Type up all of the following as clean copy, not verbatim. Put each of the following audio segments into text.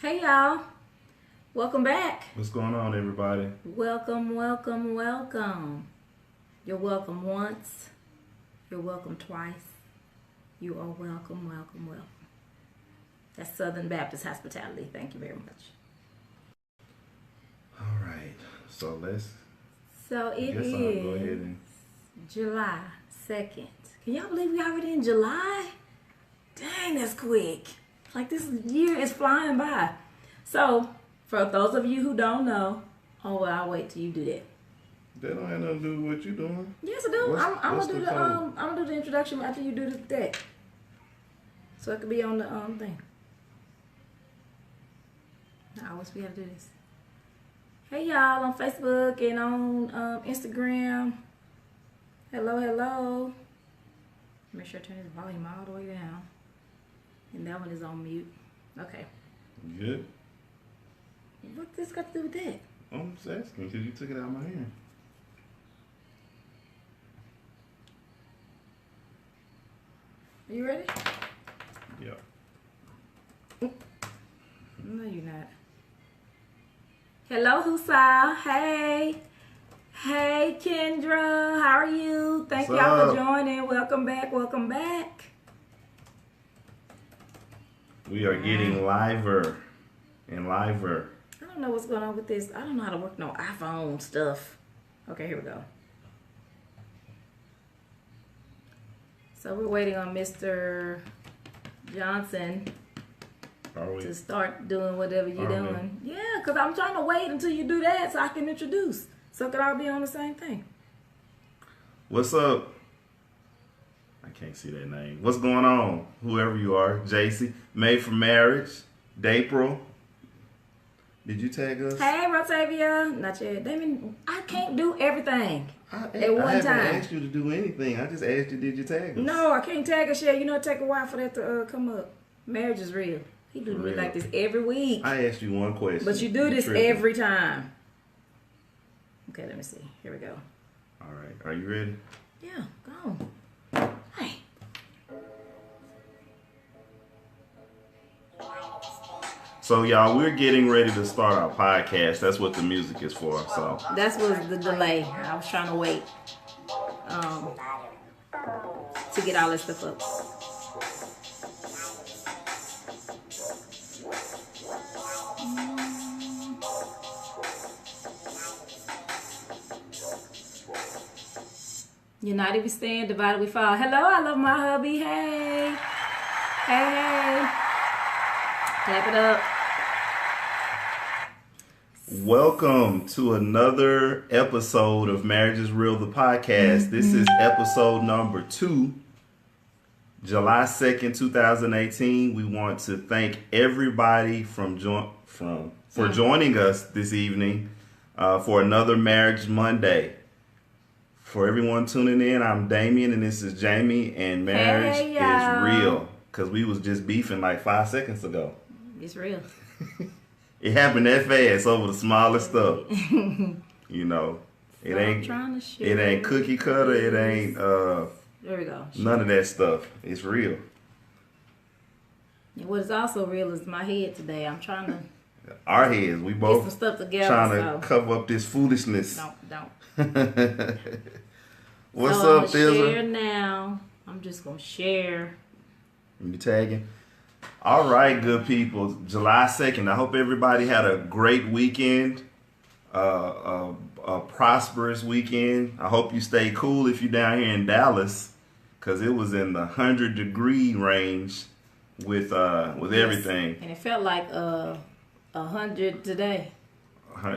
Hey y'all, welcome back. What's going on, everybody? Welcome, welcome, welcome. You're welcome once, you're welcome twice. You are welcome, welcome, welcome. That's Southern Baptist hospitality. Thank you very much. All right, so let's. So I it guess I'll go ahead is and. July 2nd. Can y'all believe we already in July? Dang, that's quick. Like this year is flying by. So, for those of you who don't know, well, I'll wait till you do that. That don't have nothing to do with what you doing. Yes, I do. I'm what's gonna do the the code? I'm gonna do the introduction after you do that, so it could be on the thing. I always we have to do this. Hey y'all on Facebook and on Instagram. Hello, hello. Make sure I turn this volume all the way down. And that one is on mute. Okay. Good. What this got to do with that? I'm just asking because you took it out of my hand. Are you ready? Yeah. No, you're not. Hello, Husal. Hey. Hey, Kendra. How are you? Thank What's y'all up? for joining. Welcome back. Welcome back. We are getting liver and liver. I don't know what's going on with this. I don't know how to work no iPhone stuff. Okay, here we go. So we're waiting on Mr. Johnson Are we? to start doing whatever you're Are we? doing. Yeah, because I'm trying to wait until you do that so I can introduce. So it could all be on the same thing. What's up? I can't see that name. What's going on? Whoever you are, JC, Made for Marriage, Dapril. Did you tag us? Hey, Rotavia. Not yet. Damon, I can't do everything I at one haven't time. asked you to do anything. I just asked you, did you tag us? No, I can't tag us yet. You know, it take a while for that to come up. Marriage is real. He do For me real. like this every week. I asked you one question. But you do this tripping. every time. Okay, let me see. Here we go. All right. Are you ready? Yeah, go on. Hey. So, y'all, we're getting ready to start our podcast. That's what the music is for. So, That was the delay. I was trying to wait to get all this stuff up. United we stand, divided we fall. Hello, I love my hubby. Hey. Hey, hey. Clap it up. welcome to another episode of Marriage is Real, the podcast. This is episode number 2, July 2nd, 2018. We want to thank everybody for joining us this evening for another Marriage Monday. For everyone tuning in, I'm Damien and this is Jamie, and marriage Hey, is y'all. real because we was just beefing like 5 seconds ago. It's real. It happened that fast over the smallest stuff. You know, it I'm ain't trying to share it ain't cookie cutter. It ain't There we go. none of that stuff. It's real. And what is also real is my head today. I'm trying to Our heads, we get both some stuff together. trying So to cover up this foolishness. don't. What's So up, I'm gonna share Thizza? now. I'm just gonna share. You tagging? All right, good people. July 2nd. I hope everybody had a great weekend, a prosperous weekend. I hope you stay cool if you're down here in Dallas, because it was in the 100-degree range with everything. And it felt like 100 today.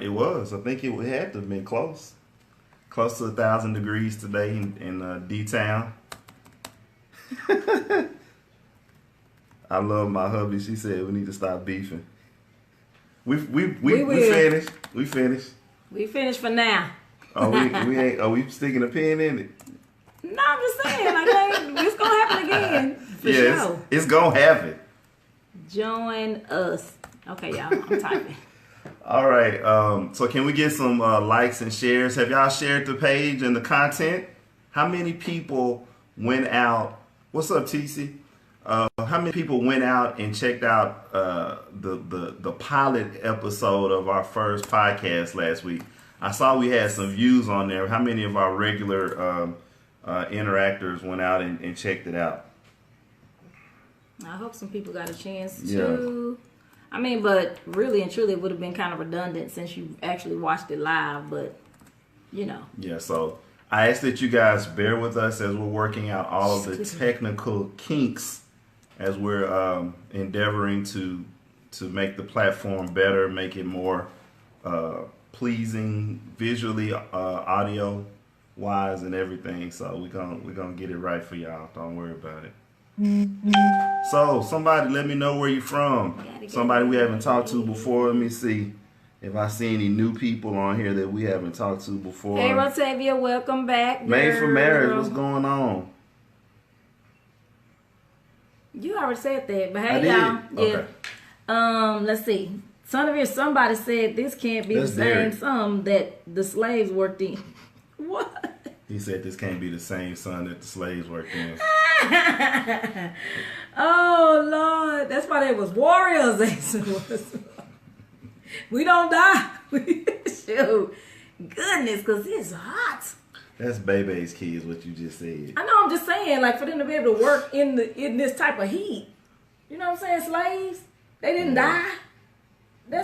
It was. I think it had to have been close to 1,000 degrees today in D-Town. I love my hubby. She said we need to stop beefing. We will. finished. We finished. We finished for now. Oh, we ain't. Are we sticking a pin in it? No, I'm just saying, like, it's gonna happen again. For Yeah, sure. it's gonna happen. Join us. Okay, y'all. I'm typing. All right. So can we get some likes and shares? Have y'all shared the page and the content? How many people went out? What's up, TC? How many people went out and checked out the pilot episode of our first podcast last week? I saw we had some views on there. How many of our regular interactors went out and checked it out? I hope some people got a chance to. I mean, but really and truly, it would have been kind of redundant since you actually watched it live. But you know. Yeah. So I ask that you guys bear with us as we're working out all of the technical kinks as we're endeavoring to make the platform better, make it more pleasing visually, audio wise, and everything. So we're gonna get it right for y'all. Don't worry about it. So somebody let me know where you're from. Somebody we haven't talked to before. Let me see if I see any new people on here that we haven't talked to before. Hey Rotavia, welcome back. Made for Marriage, what's going on? You already said that, but hey I did? y'all. Yeah. Okay. Let's see. Somebody said this can't be the same sun that the slaves worked in. What? He said this can't be the same sun that the slaves worked in. Oh Lord, that's why they was warriors. We don't die. Shoot. Goodness, because it's hot. That's Bebe's kids, what you just said. I know, I'm just saying, like, for them to be able to work in this type of heat. You know what I'm saying? Slaves, they didn't die. They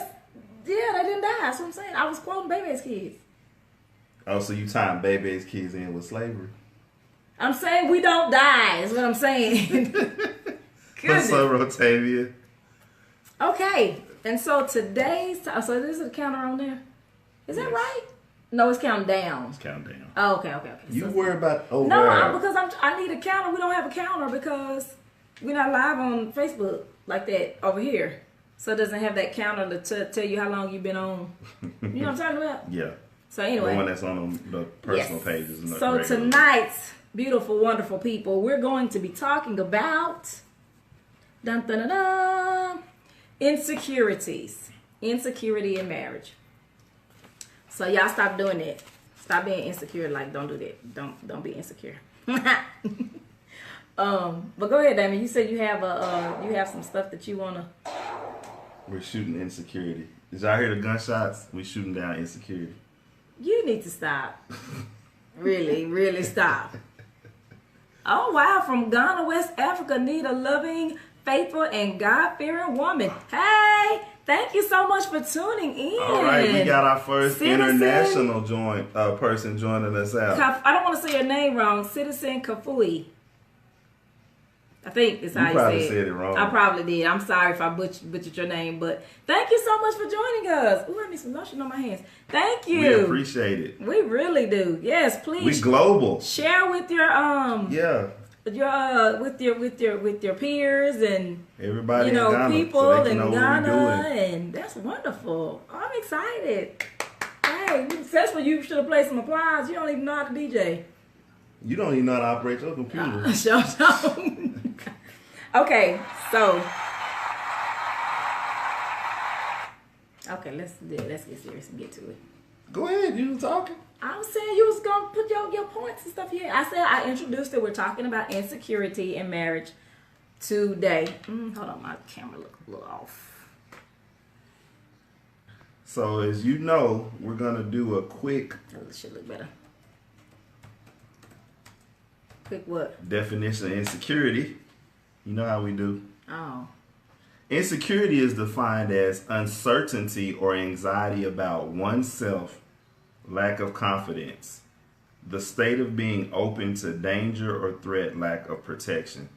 didn't die. That's what I'm saying. I was quoting Bebe's kids. Oh, so you tying Bebe's kids in with slavery? I'm saying we don't die, is what I'm saying. What's up, Rotavia? Okay, and so today's so this is the counter on there. Is that right? No, it's counting down. It's counting down. Oh, okay. You worry about over. No, because I need a counter. We don't have a counter because we're not live on Facebook like that over here. So it doesn't have that counter to tell you how long you've been on. You know what I'm talking about? Yeah. So anyway. The one that's on the personal pages. So tonight's beautiful, wonderful people, we're going to be talking about insecurities. Insecurity in marriage. So y'all stop doing that. Stop being insecure. Like, don't do that. Don't be insecure. But go ahead, Damon. You said you have some stuff that you wanna. We're shooting insecurity. Did y'all hear the gunshots? We shooting down insecurity. You need to stop. Really, really stop. Oh wow! From Ghana, West Africa, need a loving, faithful, and God-fearing woman. Hey. Thank you so much for tuning in. All right, we got our first international person joining us out. I don't want to say your name wrong. Citizen Kafui. I think that's how you probably said it wrong. I probably did. I'm sorry if I butchered your name, but thank you so much for joining us. Ooh, I need some lotion on my hands. Thank you. We appreciate it. We really do. Yes, please. We global. Share with your with your peers and everybody in Ghana, people so in Ghana, and that's wonderful. I'm excited. Hey, that's when you should have played some applause. You don't even know how to DJ. You don't even know how to operate your computer. Show. Okay, so let's get serious and get to it. Go ahead, you talking. I was saying you was gonna put your points and stuff here. I said I introduced it. We're talking about insecurity in marriage today. Hold on, my camera look a little off. So as you know, we're gonna do a quick. Oh, this should look better. Quick what? Definition of insecurity. You know how we do. Oh. Insecurity is defined as uncertainty or anxiety about oneself, lack of confidence, the state of being open to danger or threat, lack of protection.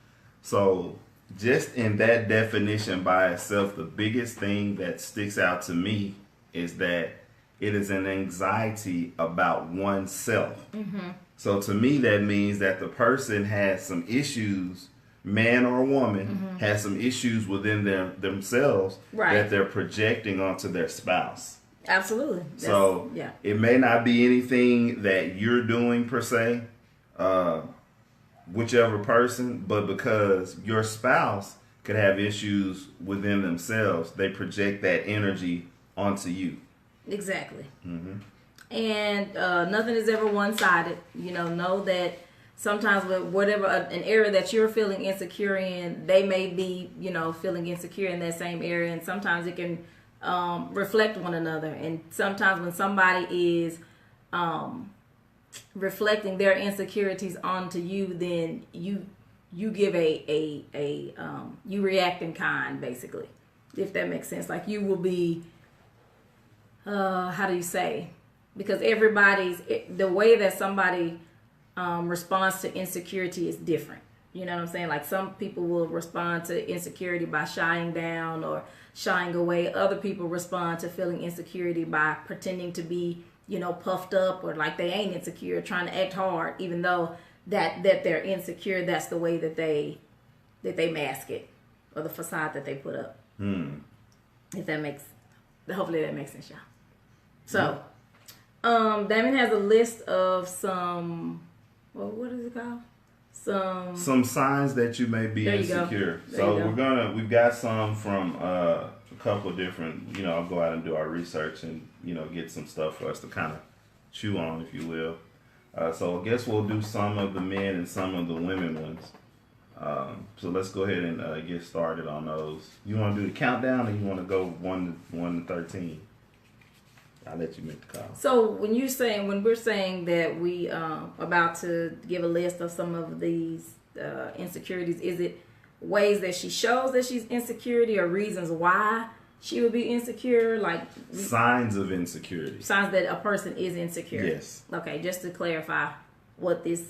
So just in that definition by itself, the biggest thing that sticks out to me is that it is an anxiety about oneself. Mm-hmm. So to me, that means that the person has some issues, man or woman, has some issues within themselves that they're projecting onto their spouse. Absolutely. It may not be anything that you're doing per se, whichever person, but because your spouse could have issues within themselves, they project that energy onto you. Exactly. Mm-hmm. And nothing is ever one-sided. Know that sometimes with whatever an area that you're feeling insecure in, they may be, feeling insecure in that same area, and sometimes it can reflect one another. And sometimes when somebody is reflecting their insecurities onto you, then you give you react in kind, basically, if that makes sense. Like, you will be how do you say, because the way that somebody responds to insecurity is different. You know what I'm saying? Like, some people will respond to insecurity by shying down or shying away. Other people respond to feeling insecurity by pretending to be, puffed up, or like they ain't insecure, trying to act hard, even though that they're insecure. That's the way that they mask it, or the facade that they put up. If that makes, hopefully that makes sense, y'all. So, Damon has a list of some, what is it called? Some signs that you may be insecure. So we've got some from a couple of different, I'll go out and do our research and, get some stuff for us to kind of chew on, if you will. So I guess we'll do some of the men and some of the women ones. So let's go ahead and get started on those. You want to do the countdown, or you want to go 1 to 13? I'll let you make the call. So when we're saying that we about to give a list of some of these insecurities, is it ways that she shows that she's insecurity, or reasons why she would be insecure? Like, signs of insecurity. Signs that a person is insecure. Yes. Okay, just to clarify what this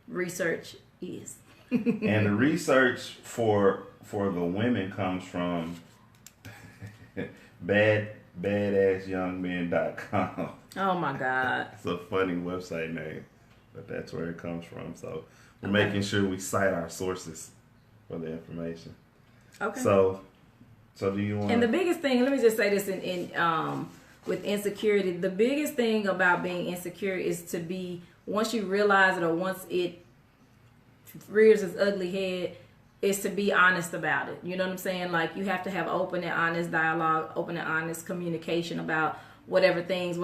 research is. And the research for the women comes from badassyoungmen.com. Oh my God. It's a funny website name, but that's where it comes from. So we're making sure we cite our sources for the information. Okay. So do you want? And the biggest thing, let me just say this in with insecurity, the biggest thing about being insecure is to be, once you realize it, or once it rears its ugly head, is to be honest about it. You know what I'm saying? Like, you have to have open and honest dialogue, open and honest communication about whatsoever things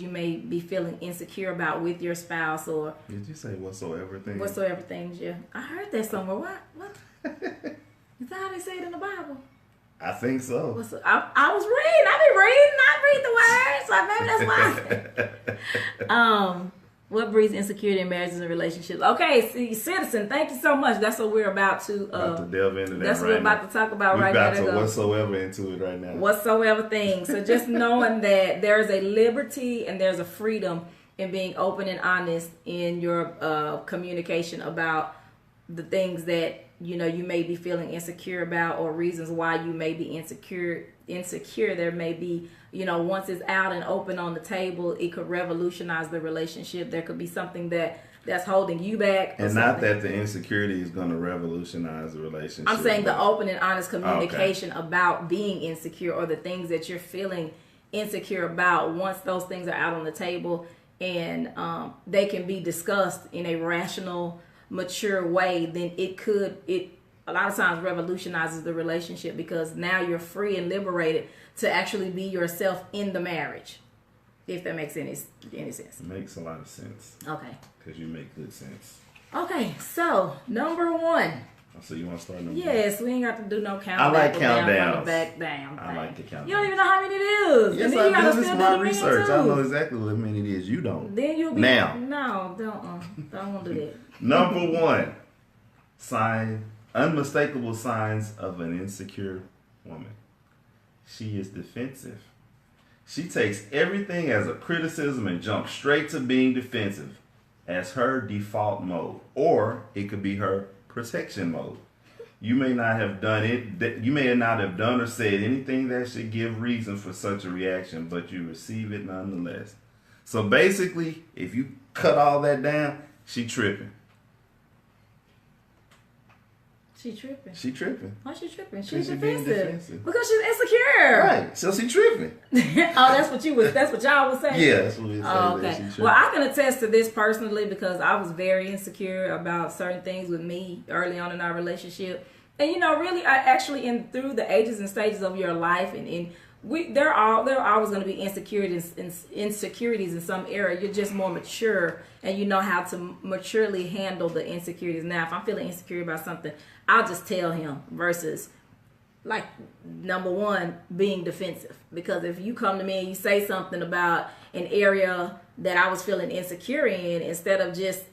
you may be feeling insecure about with your spouse. Or did you say whatsoever things? Whatsoever things, yeah. I heard that somewhere. What? Is that how they say it in the Bible? I think so. I was reading. I read the words. So maybe that's why. What breeds insecurity in marriages and relationships? Okay, see, Citizen, thank you so much. That's what we're about to delve into. That's what we're about to talk about right now. We've got to whatsoever into it right now. Whatsoever things. So just knowing that there's a liberty and there's a freedom in being open and honest in your communication about the things that you may be feeling insecure about, or reasons why you may be insecure. There may be, once it's out and open on the table, it could revolutionize the relationship. There could be something that's holding you back. And not that the insecurity is going to revolutionize the relationship. I'm saying the open and honest communication about being insecure, or the things that you're feeling insecure about. Once those things are out on the table, and they can be discussed in a rational, mature way, then it a lot of times revolutionizes the relationship, because now you're free and liberated to actually be yourself in the marriage, if that makes any sense. It makes a lot of sense. Okay. Because you make good sense. Okay, so number 1. So you want to start number 1? Yes, we ain't got to do no countdown. I like countdowns. Back down. I like the countdown. You don't even know how many it is. Yes, and then I do. This is my research. I know exactly what many it is. You don't. Then you'll be now. No, don't want to do that. Number 1, unmistakable signs of an insecure woman. She is defensive. She takes everything as a criticism and jumps straight to being defensive as her default mode, or it could be her protection mode. You may not have done it. You may not have done or said anything that should give reason for such a reaction, but you receive it nonetheless. So basically, if you cut all that down, she tripping. She tripping. She tripping. Why she tripping? She's defensive. Because she's insecure. Right. So she tripping. That's what y'all was saying. Yeah, that's what we said. Okay. Well, I can attest to this personally, because I was very insecure about certain things with me early on in our relationship. And really, through the ages and stages of your life, and in there are always going to be insecurities in some area. You're just more mature and you know how to maturely handle the insecurities. Now, if I'm feeling insecure about something, I'll just tell him versus like number one, being defensive. Because if you come to me and you say something about an area that I was feeling insecure in, instead of just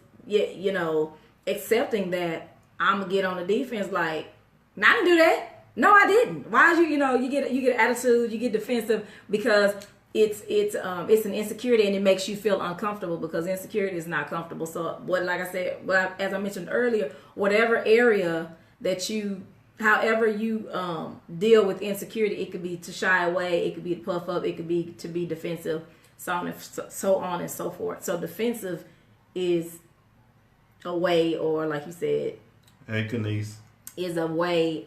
accepting that, I'm gonna get on the defense like, no, I didn't do that. No, I didn't. Why is you get attitude, you get defensive because it's an insecurity and it makes you feel uncomfortable because insecurity is not comfortable. So as I mentioned earlier, whatever area that however you deal with insecurity, it could be to shy away, it could be to puff up, it could be to be defensive, so on and so forth. So defensive is a way, or like you said, hey Kenise, is a way.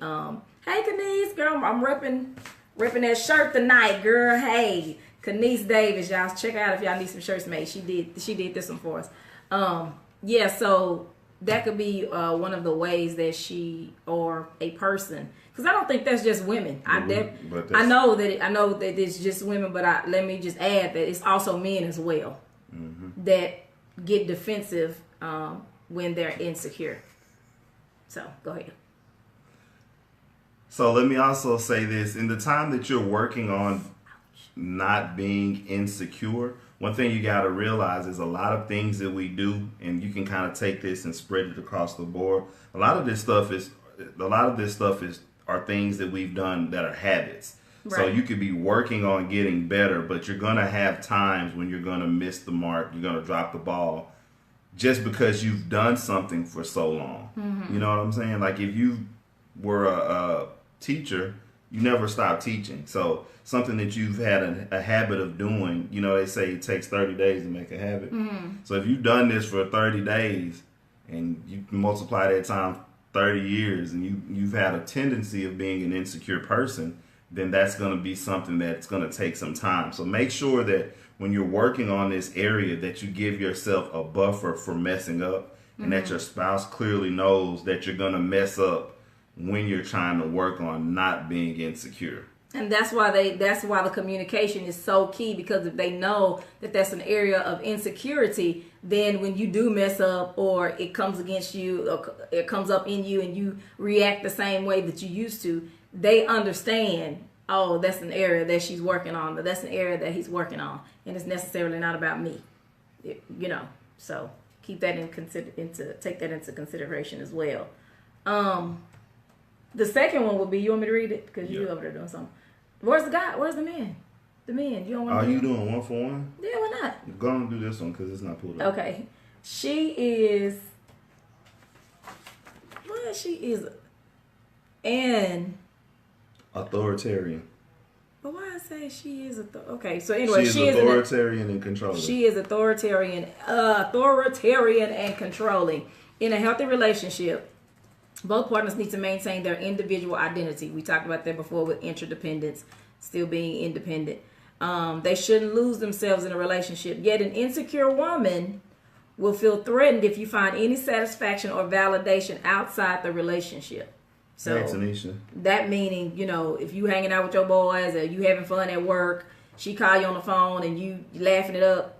Hey Kenise, girl, I'm repping that shirt tonight, girl. Hey, Kenise Davis, y'all check out if y'all need some shirts made. She did this one for us. So that could be one of the ways that she or a person, because I don't think that's just women. I know that it's just women, but let me just add that it's also men as well that get defensive when they're insecure. So go ahead. So let me also say this. In the time that you're working on not being insecure, one thing you got to realize is a lot of things that we do, and you can kind of take this and spread it across the board. A lot of this stuff are things that we've done that are habits. Right. So you could be working on getting better, but you're going to have times when you're going to miss the mark. You're going to drop the ball just because you've done something for so long. Mm-hmm. You know what I'm saying? Like if you were a teacher, you never stop teaching. So something that you've had a habit of doing, they say it takes 30 days to make a habit. Mm-hmm. So if you've done this for 30 days and you multiply that time 30 years and you've had a tendency of being an insecure person, then that's going to be something that's going to take some time. So make sure that when you're working on this area that you give yourself a buffer for messing up, and that your spouse clearly knows that you're going to mess up when you're trying to work on not being insecure. And that's why the communication is so key, because if they know that that's an area of insecurity, then when you do mess up or it comes against you or it comes up in you and you react the same way that you used to, they understand, oh, that's an area that she's working on, but that's an area that he's working on, and it's necessarily not about me. So keep that take that into consideration as well. The second one would be, you want me to read it? Because you're over there doing something. Where's the guy? Where's the man? The man. You don't want to Are you doing one for one? Yeah, why not? Go on and do this one because it's not pulled up. Okay. She is an authoritarian. But why I say she is okay, so anyway, she is authoritarian and controlling. She is authoritarian and controlling. In a healthy relationship, both partners need to maintain their individual identity. We talked about that before with interdependence, still being independent. They shouldn't lose themselves in a relationship. Yet an insecure woman will feel threatened if you find any satisfaction or validation outside the relationship. So that meaning, if you hanging out with your boys or you having fun at work, she call you on the phone and you laughing it up,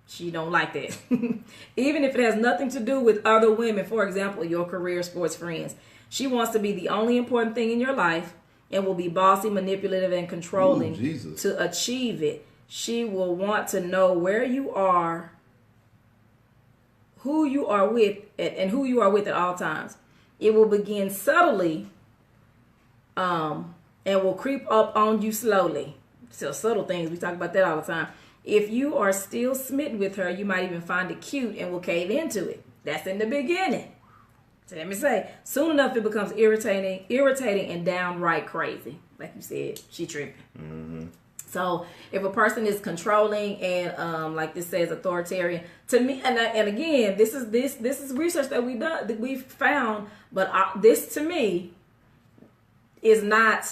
she don't like that. Even if it has nothing to do with other women, for example, your career, sports, friends. She wants to be the only important thing in your life and will be bossy, manipulative, and controlling to achieve it. She will want to know where you are, who you are with, and who you are with at all times. It will begin subtly and will creep up on you slowly. So subtle things, we talk about that all the time. If you are still smitten with her, you might even find it cute and will cave into it. That's in the beginning. So let me say, soon enough it becomes irritating and downright crazy. Like you said, she tripping. Mm-hmm. So if a person is controlling and like this says authoritarian, to me, and again, this is research that we've found, but this to me is not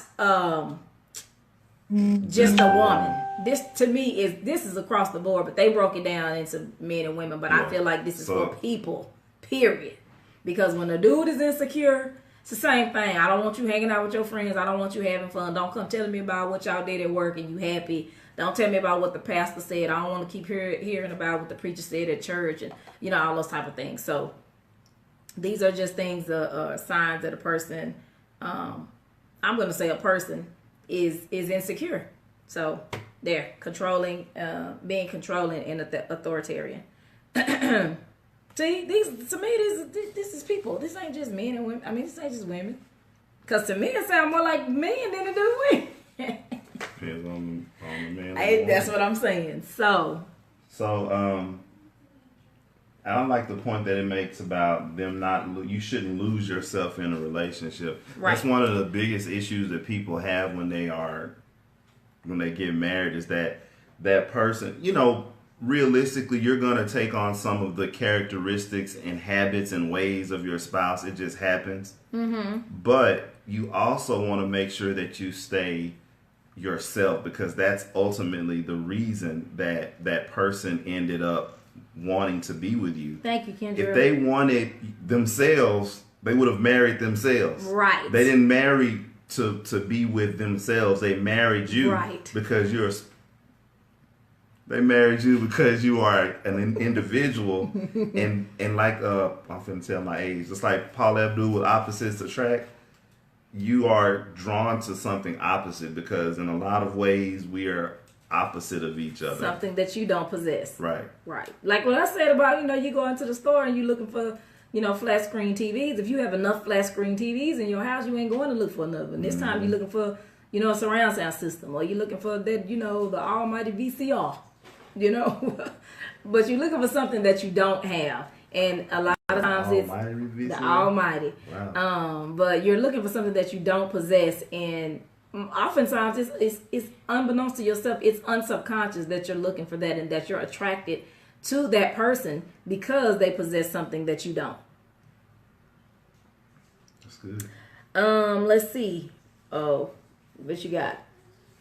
just a woman. This to me is across the board, but they broke it down into men and women. But I feel like this is for people, period. Because when a dude is insecure, It's the same thing. I don't want you hanging out with your friends. I don't want you having fun. Don't come telling me about what y'all did at work and you happy. Don't tell me about what the pastor said. I don't want to keep hearing about what the preacher said at church and, all those type of things. So these are just things, signs that a person, I'm going to say a person is insecure. So they're controlling, being controlling and authoritarian. See, to me, this is people. This ain't just men and women. I mean, this ain't just women. Because to me, it sounds more like men than it do women. Depends on the man. That's what I'm saying. So, I don't like the point that it makes about them you shouldn't lose yourself in a relationship. Right. That's one of the biggest issues that people have when they get married is that person, realistically, you're going to take on some of the characteristics and habits and ways of your spouse. It just happens. Mm-hmm. But you also want to make sure that you stay yourself, because that's ultimately the reason that person ended up wanting to be with you. Thank you, Kendra. If they wanted themselves, they would have married themselves. Right. They didn't marry to be with themselves. They married you because they married you because you are an individual, and like I'm finna tell my age. It's like Paul Abdul with opposites attract. You are drawn to something opposite because in a lot of ways we are opposite of each other. Something that you don't possess. Right. Right. Like what I said about, you go into the store and you're looking for, flat screen TVs. If you have enough flat screen TVs in your house, you ain't going to look for another one. This time you're looking for, a surround sound system, or you're looking for that, the almighty VCR, But you're looking for something that you don't have. And a lot of times it's the almighty. Wow. But you're looking for something that you don't possess, and oftentimes it's unbeknownst to yourself, it's unsubconscious that you're looking for that and that you're attracted to that person because they possess something that you don't. That's good. Let's see. Oh, what you got?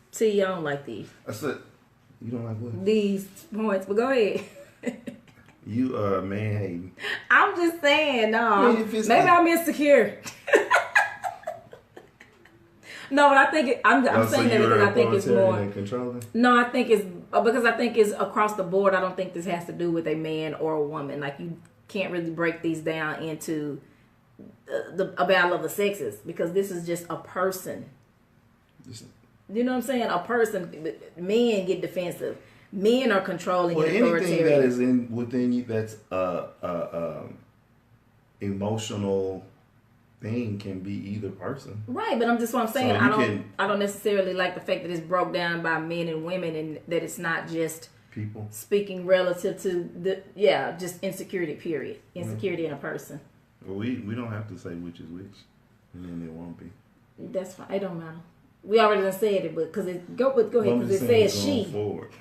See, I don't like these. That's it. You don't like what? These points, but go ahead. You man hating. I'm just saying, no. Maybe I'm insecure. No, but I think I'm saying that because I think it's more controlling. No, I think it's because I think it's across the board. I don't think this has to do with a man or a woman. Like, you can't really break these down into a battle of the sexes, because this is just a person. You know what I'm saying? A person. Men get defensive. Men are controlling and authoritarian. Anything that is within you that's emotional thing can be either person. Right, but I'm saying, I don't necessarily like the fact that it's broke down by men and women, and that it's not just people speaking relative to just insecurity, period. Insecurity in a person. Well, we don't have to say which is which, and then it won't be. That's fine. It don't matter. We already done said it, but go ahead, because it says she. Forward.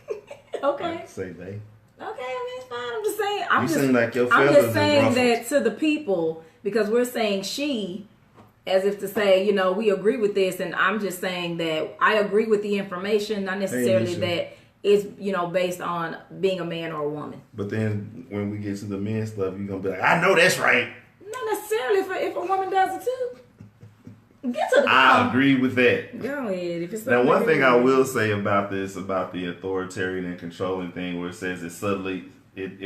Okay. Like say they. Okay, I mean, it's fine. I'm just saying. You seem like your I'm feathers just saying ruffled. that to the people, because we're saying she, as if to say, we agree with this, and I'm just saying that I agree with the information, not necessarily that it's, based on being a man or a woman. But then when we get to the men stuff, you're gonna be like, I know that's right. Not necessarily if a woman does it too. Get to the I agree with that. Go ahead. If it's now, one thing I will say about this, about the authoritarian and controlling thing, where it says it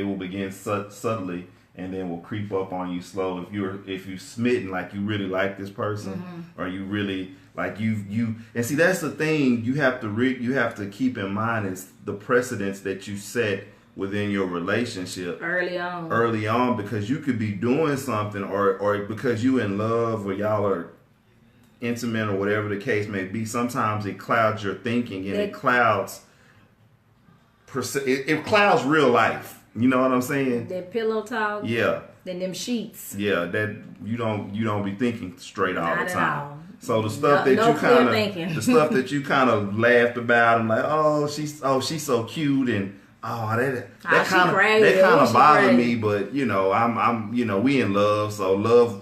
will begin subtly and then will creep up on you slow. If you smitten, like you really like this person, or you really like you and see, that's the thing you have to keep in mind is the precedents that you set within your relationship early on, because you could be doing something or because you in love or y'all are intimate or whatever the case may be. Sometimes it clouds your thinking, and it clouds real life. You know what I'm saying? That pillow talk. Yeah. Then them sheets. Yeah, that you don't be thinking straight all Not the at time. all. So the stuff that you kind of laughed about and like, oh she's so cute, and that kind of bothered me, but I'm we in love, so love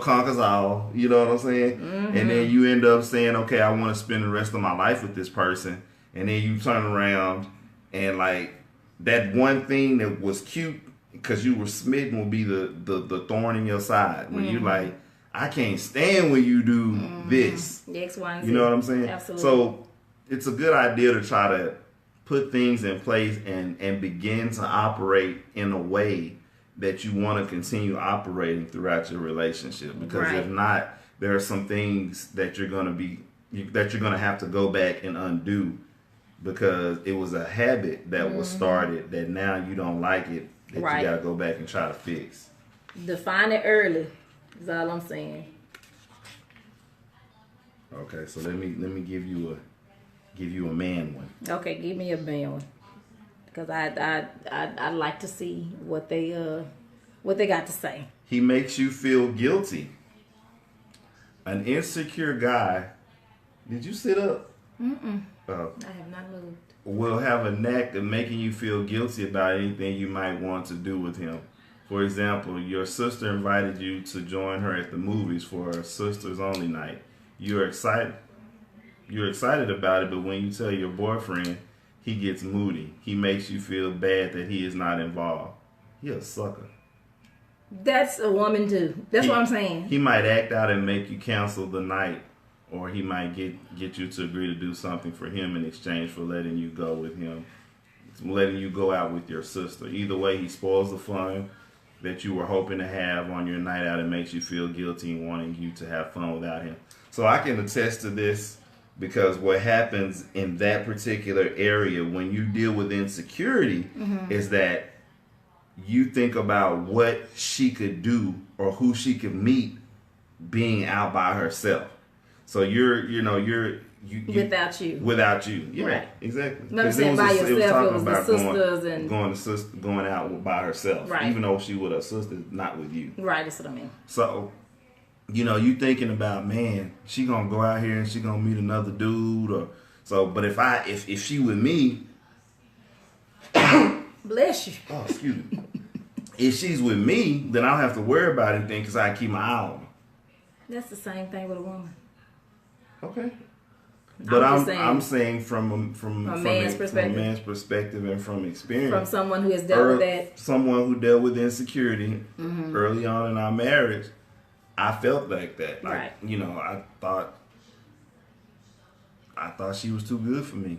conquers all, you know what I'm saying? Mm-hmm. And then you end up saying, okay, I want to spend the rest of my life with this person, and then you turn around and like that one thing that was cute because you were smitten will be the thorn in your side, where you like, I can't stand when you do this. X, Y, and Z. You know what I'm saying? Absolutely. So it's a good idea to try to put things in place and begin to operate in a way that you want to continue operating throughout your relationship. Because if not, there are some things that you're going to have to go back and undo because it was a habit that was started that now you don't like it, that you got to go back and try to fix. Define it early is all I'm saying. Okay, so let me give you a man one. Okay, give me a man one. Because I'd like to see what they got to say. He makes you feel guilty. An insecure guy. Did you sit up? Oh. I have not moved. Will have a knack of making you feel guilty about anything you might want to do with him. For example, your sister invited you to join her at the movies for a sisters only night. You're excited about it, but when you tell your boyfriend, he gets moody. He makes you feel bad that he is not involved. He a sucker. That's a woman too. That's what I'm saying. He might act out and make you cancel the night, or he might get you to agree to do something for him in exchange for letting you go with him, letting you go out with your sister. Either way, he spoils the fun that you were hoping to have on your night out and makes you feel guilty and wanting you to have fun without him. So I can attest to this because what happens in that particular area when you deal with insecurity is that you think about what she could do or who she could meet being out by herself. So you're without you. Yeah, right. Exactly. No, I'm saying by yourself, it was the sisters and going out by herself, right. Even though she with her sister, not with you. Right, that's what I mean. So, you thinking about, man, she gonna go out here and she gonna meet another dude, or so. But if she with me, bless you. Oh, excuse me. If she's with me, then I don't have to worry about anything because I keep my eye on her. That's the same thing with a woman. Okay. But I'm saying from a man's perspective and from experience. From someone who has dealt with that. Someone who dealt with insecurity early on in our marriage, I felt like that. Right. I thought she was too good for me.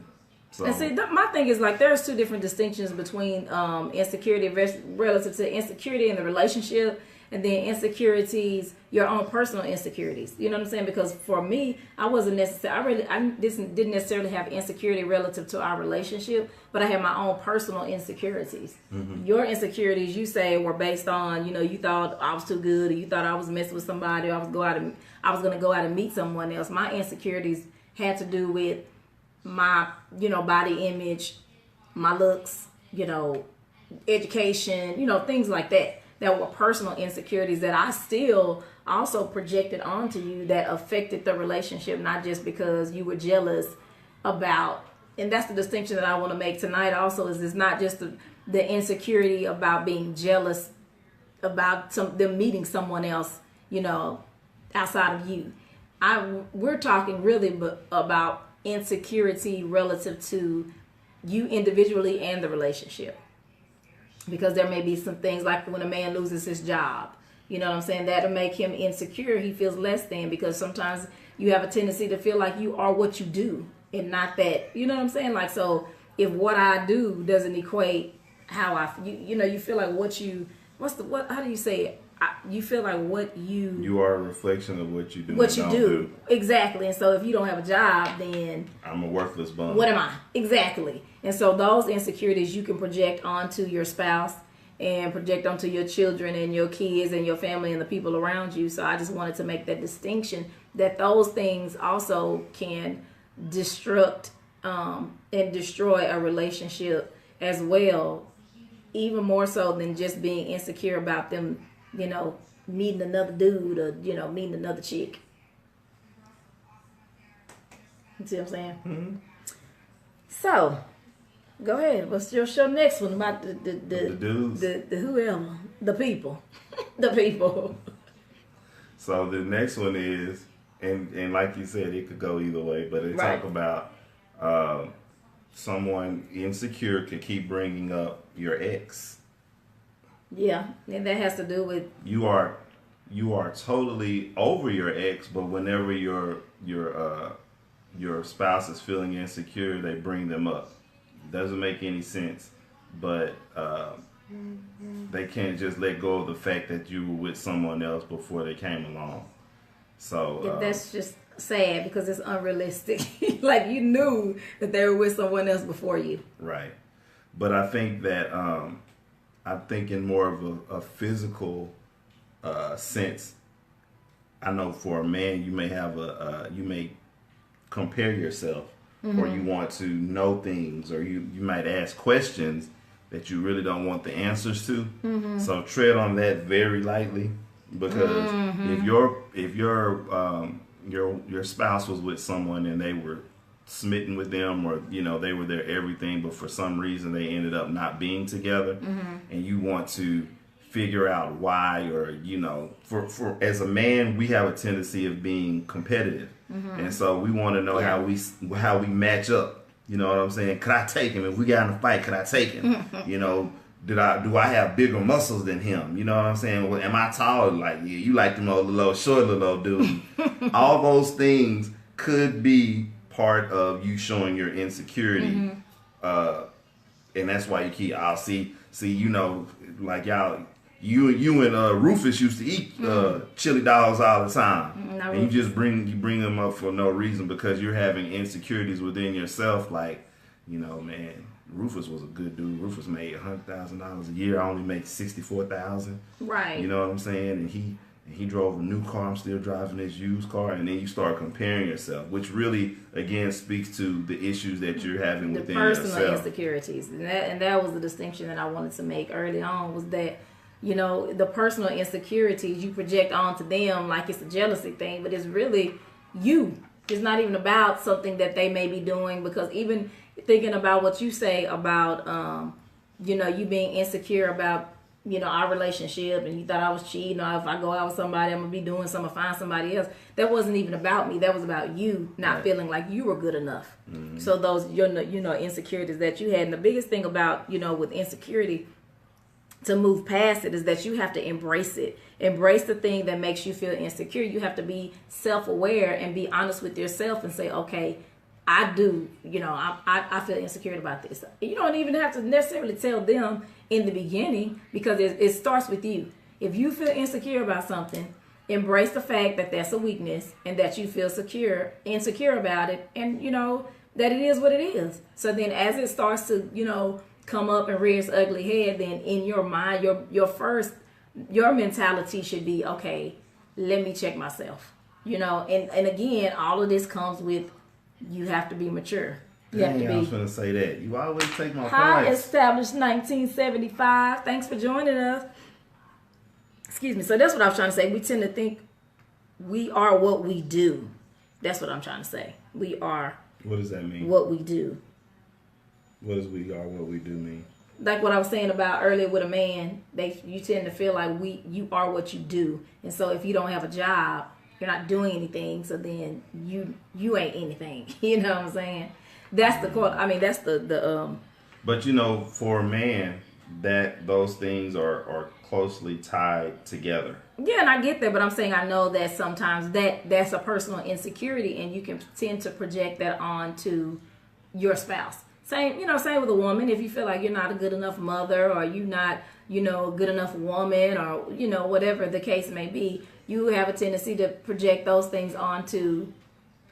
So. And see, my thing is like there's two different distinctions between insecurity relative to insecurity in the relationship, and then insecurities, your own personal insecurities. You know what I'm saying? Because for me, I didn't necessarily have insecurity relative to our relationship, but I had my own personal insecurities. Your insecurities, you say, were based on, you thought I was too good, or you thought I was messing with somebody, or I was going to go out and meet someone else. My insecurities had to do with my, body image, my looks, education, things like that. That were personal insecurities that I still also projected onto you that affected the relationship, not just because you were jealous about, and that's the distinction that I want to make tonight also, is it's not just the insecurity about being jealous about them meeting someone else, outside of you. We're talking really about insecurity relative to you individually and the relationship. Because there may be some things like when a man loses his job, you know what I'm saying? That'll make him insecure. He feels less than, because sometimes you have a tendency to feel like you are what you do and not that, you know what I'm saying? Like, so if what I do doesn't equate how you feel like how do you say it? You feel like you are a reflection of what you do. What you do. Exactly. And so if you don't have a job, then I'm a worthless bum. What am I? Exactly. And so those insecurities you can project onto your spouse and project onto your children and your kids and your family and the people around you. So I just wanted to make that distinction that those things also can destruct and destroy a relationship as well, even more so than just being insecure about them, meeting another dude or, meeting another chick. You see what I'm saying? Mm-hmm. So, go ahead. What's your show next one about the dudes? The whoever. The people. The people. So the next one is, and like you said, it could go either way, but they talk about someone insecure could keep bringing up your ex. Yeah, and that has to do with you are you are totally over your ex, but whenever your spouse is feeling insecure, they bring them up. Doesn't make any sense, but they can't just let go of the fact that you were with someone else before they came along. So that's just sad because it's unrealistic. Like you knew that they were with someone else before you. Right. But I think that I'm thinking more of a physical sense. I know for a man, you may have you may compare yourself, or you want to know things, or you might ask questions that you really don't want the answers to. So tread on that very lightly, because if your spouse was with someone and they were smitten with them, or they were their everything, but for some reason they ended up not being together, and you want to figure out why, or for as a man, we have a tendency of being competitive, and so we want to know how we match up. You know what I'm saying? Could I take him if we got in a fight? Could I take him? Do I have bigger muscles than him? You know what I'm saying? Well, am I taller? Like, yeah, you like them little short little dude. All those things could be part of you showing your insecurity, and that's why you keep. I'll see. Like y'all. You and Rufus used to eat chili dogs all the time, and you just bring them up for no reason because you're having insecurities within yourself. Like, man, Rufus was a good dude. Rufus made $100,000 a year. I only make $64,000. Right. You know what I'm saying? And he drove a new car. I'm still driving this used car, and then you start comparing yourself, which really again speaks to the issues that you're having within yourself. The personal insecurities, and that was the distinction that I wanted to make early on, was that. The personal insecurities you project onto them like it's a jealousy thing, but it's really you. It's not even about something that they may be doing, because even thinking about what you say about, you being insecure about, our relationship, and you thought I was cheating, or if I go out with somebody, I'm going to be doing something, find somebody else. That wasn't even about me. That was about you not feeling like you were good enough. So those, insecurities that you had. And the biggest thing about, with insecurity, to move past it, is that you have to embrace it. Embrace the thing that makes you feel insecure. You have to be self-aware and be honest with yourself and say, okay, I do, I feel insecure about this. You don't even have to necessarily tell them in the beginning, because it starts with you. If you feel insecure about something, embrace the fact that that's a weakness and that you feel insecure about it, and that it is what it is. So then as it starts to, come up and rear its ugly head, then in your mind, your mentality should be, okay, let me check myself. And again, all of this comes with, you have to be mature. I was going to say that. You always take my High points. established 1975. Thanks for joining us. Excuse me. So that's what I was trying to say. We tend to think we are what we do. That's what I'm trying to say. We are. What does that mean? What we do. What does we are what we do mean? Like what I was saying about earlier with a man, you tend to feel like you are what you do. And so if you don't have a job, you're not doing anything, so then you ain't anything. You know what I'm saying? That's the quote. I mean, that's the But for a man, that those things are closely tied together. Yeah, and I get that, but I'm saying I know that sometimes that's a personal insecurity, and you can tend to project that onto your spouse. Same with a woman. If you feel like you're not a good enough mother, or you're not, a good enough woman, or whatever the case may be, you have a tendency to project those things onto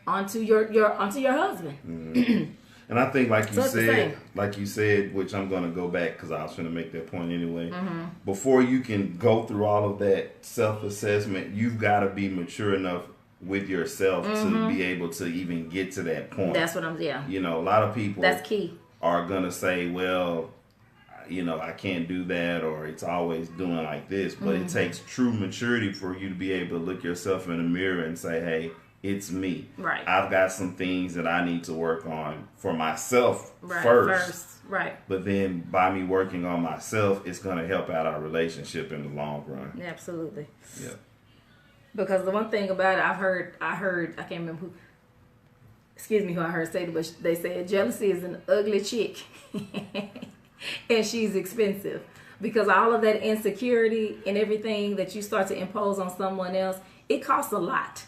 your husband. Mm-hmm. And I think, like you said, which I'm going to go back because I was going to make that point anyway. Mm-hmm. Before you can go through all of that self-assessment, you've got to be mature enough with yourself to be able to even get to that point. That's what a lot of people that's key. Are going to say, well, I can't do that, or it's always doing like this. But it takes true maturity for you to be able to look yourself in the mirror and say, hey, it's me. Right. I've got some things that I need to work on for myself first. Right. But then by me working on myself, it's going to help out our relationship in the long run. Absolutely. Yeah. Because the one thing about it, I heard, I can't remember who I heard say it, but they said jealousy is an ugly chick and she's expensive. because all of that insecurity and everything that you start to impose on someone else, it costs a lot.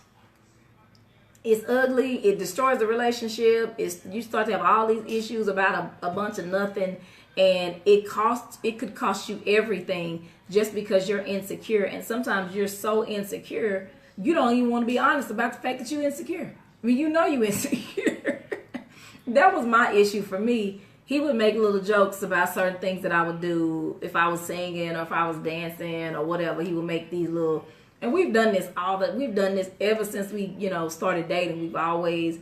It's ugly. It destroys the relationship. You start to have all these issues about a bunch of nothing, and it could cost you everything just because you're insecure. And sometimes you're so insecure, you don't even want to be honest about the fact that you're insecure. I mean, you know you're insecure. That was my issue for me. He would make little jokes about certain things that I would do if I was singing or if I was dancing or whatever. He would make these little, and we've done this ever since we, started dating. We've always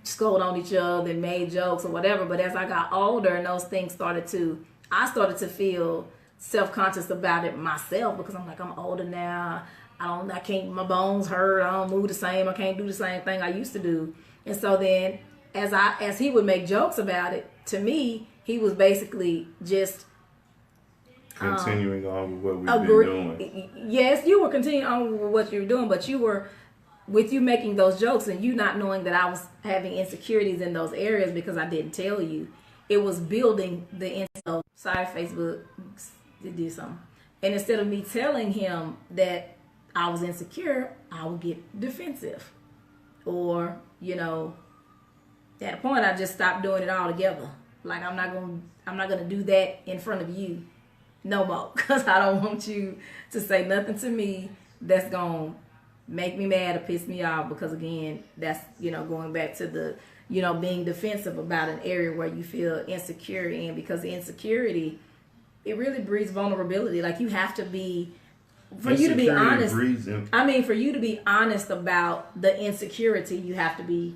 scolded on each other and made jokes or whatever. But as I got older and those things I started to feel self-conscious about it myself, because I'm like, I'm older now. I can't, my bones hurt. I don't move the same. I can't do the same thing I used to do. And so then as he would make jokes about it, to me, he was basically just continuing on with what we've been doing. Yes, you were continuing on with what you were doing, but with you making those jokes and you not knowing that I was having insecurities in those areas because I didn't tell you, it was building the insecurity. Sorry, Facebook did something. And instead of me telling him that I was insecure, I would get defensive. Or, at a point I just stopped doing it altogether. Like, I'm not gonna do that in front of you no more, because I don't want you to say nothing to me that's gonna make me mad or piss me off, because again, that's going back to the being defensive about an area where you feel insecure in, because the insecurity, it really breeds vulnerability. Like, you have to be, for you to be honest, for you to be honest about the insecurity, you have to be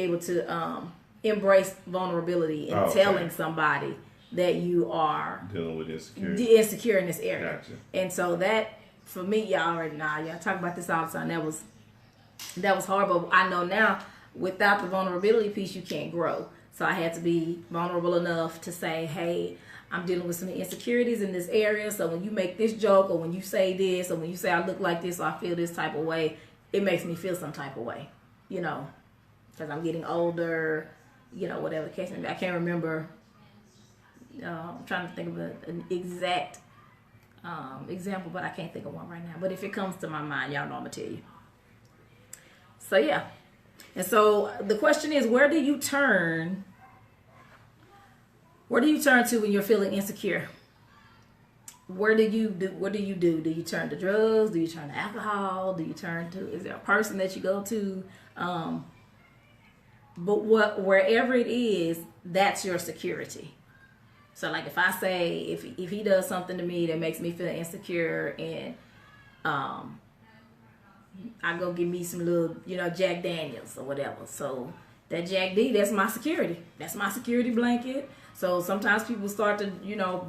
able to embrace vulnerability and telling somebody that you are dealing with insecure in this area. Gotcha. And so that, for me, y'all already know, y'all talk about this all the time. That was hard, but I know now, without the vulnerability piece, you can't grow. So I had to be vulnerable enough to say, hey, I'm dealing with some insecurities in this area. So when you make this joke, or when you say this, or when you say I look like this, or I feel this type of way, it makes me feel some type of way, because I'm getting older, whatever the case may be. I can't remember. I'm trying to think of an exact example, but I can't think of one right now. But if it comes to my mind, y'all know I'm going to tell you. So, yeah. And so the question is, where do you turn to when you're feeling insecure? What do you do? Do you turn to drugs? Do you turn to alcohol? Is there a person that you go to? But wherever it is, that's your security. So, like, if I say, if he does something to me that makes me feel insecure, and I go get me some little, Jack Daniels or whatever. So that Jack D, that's my security. That's my security blanket. So sometimes people start to,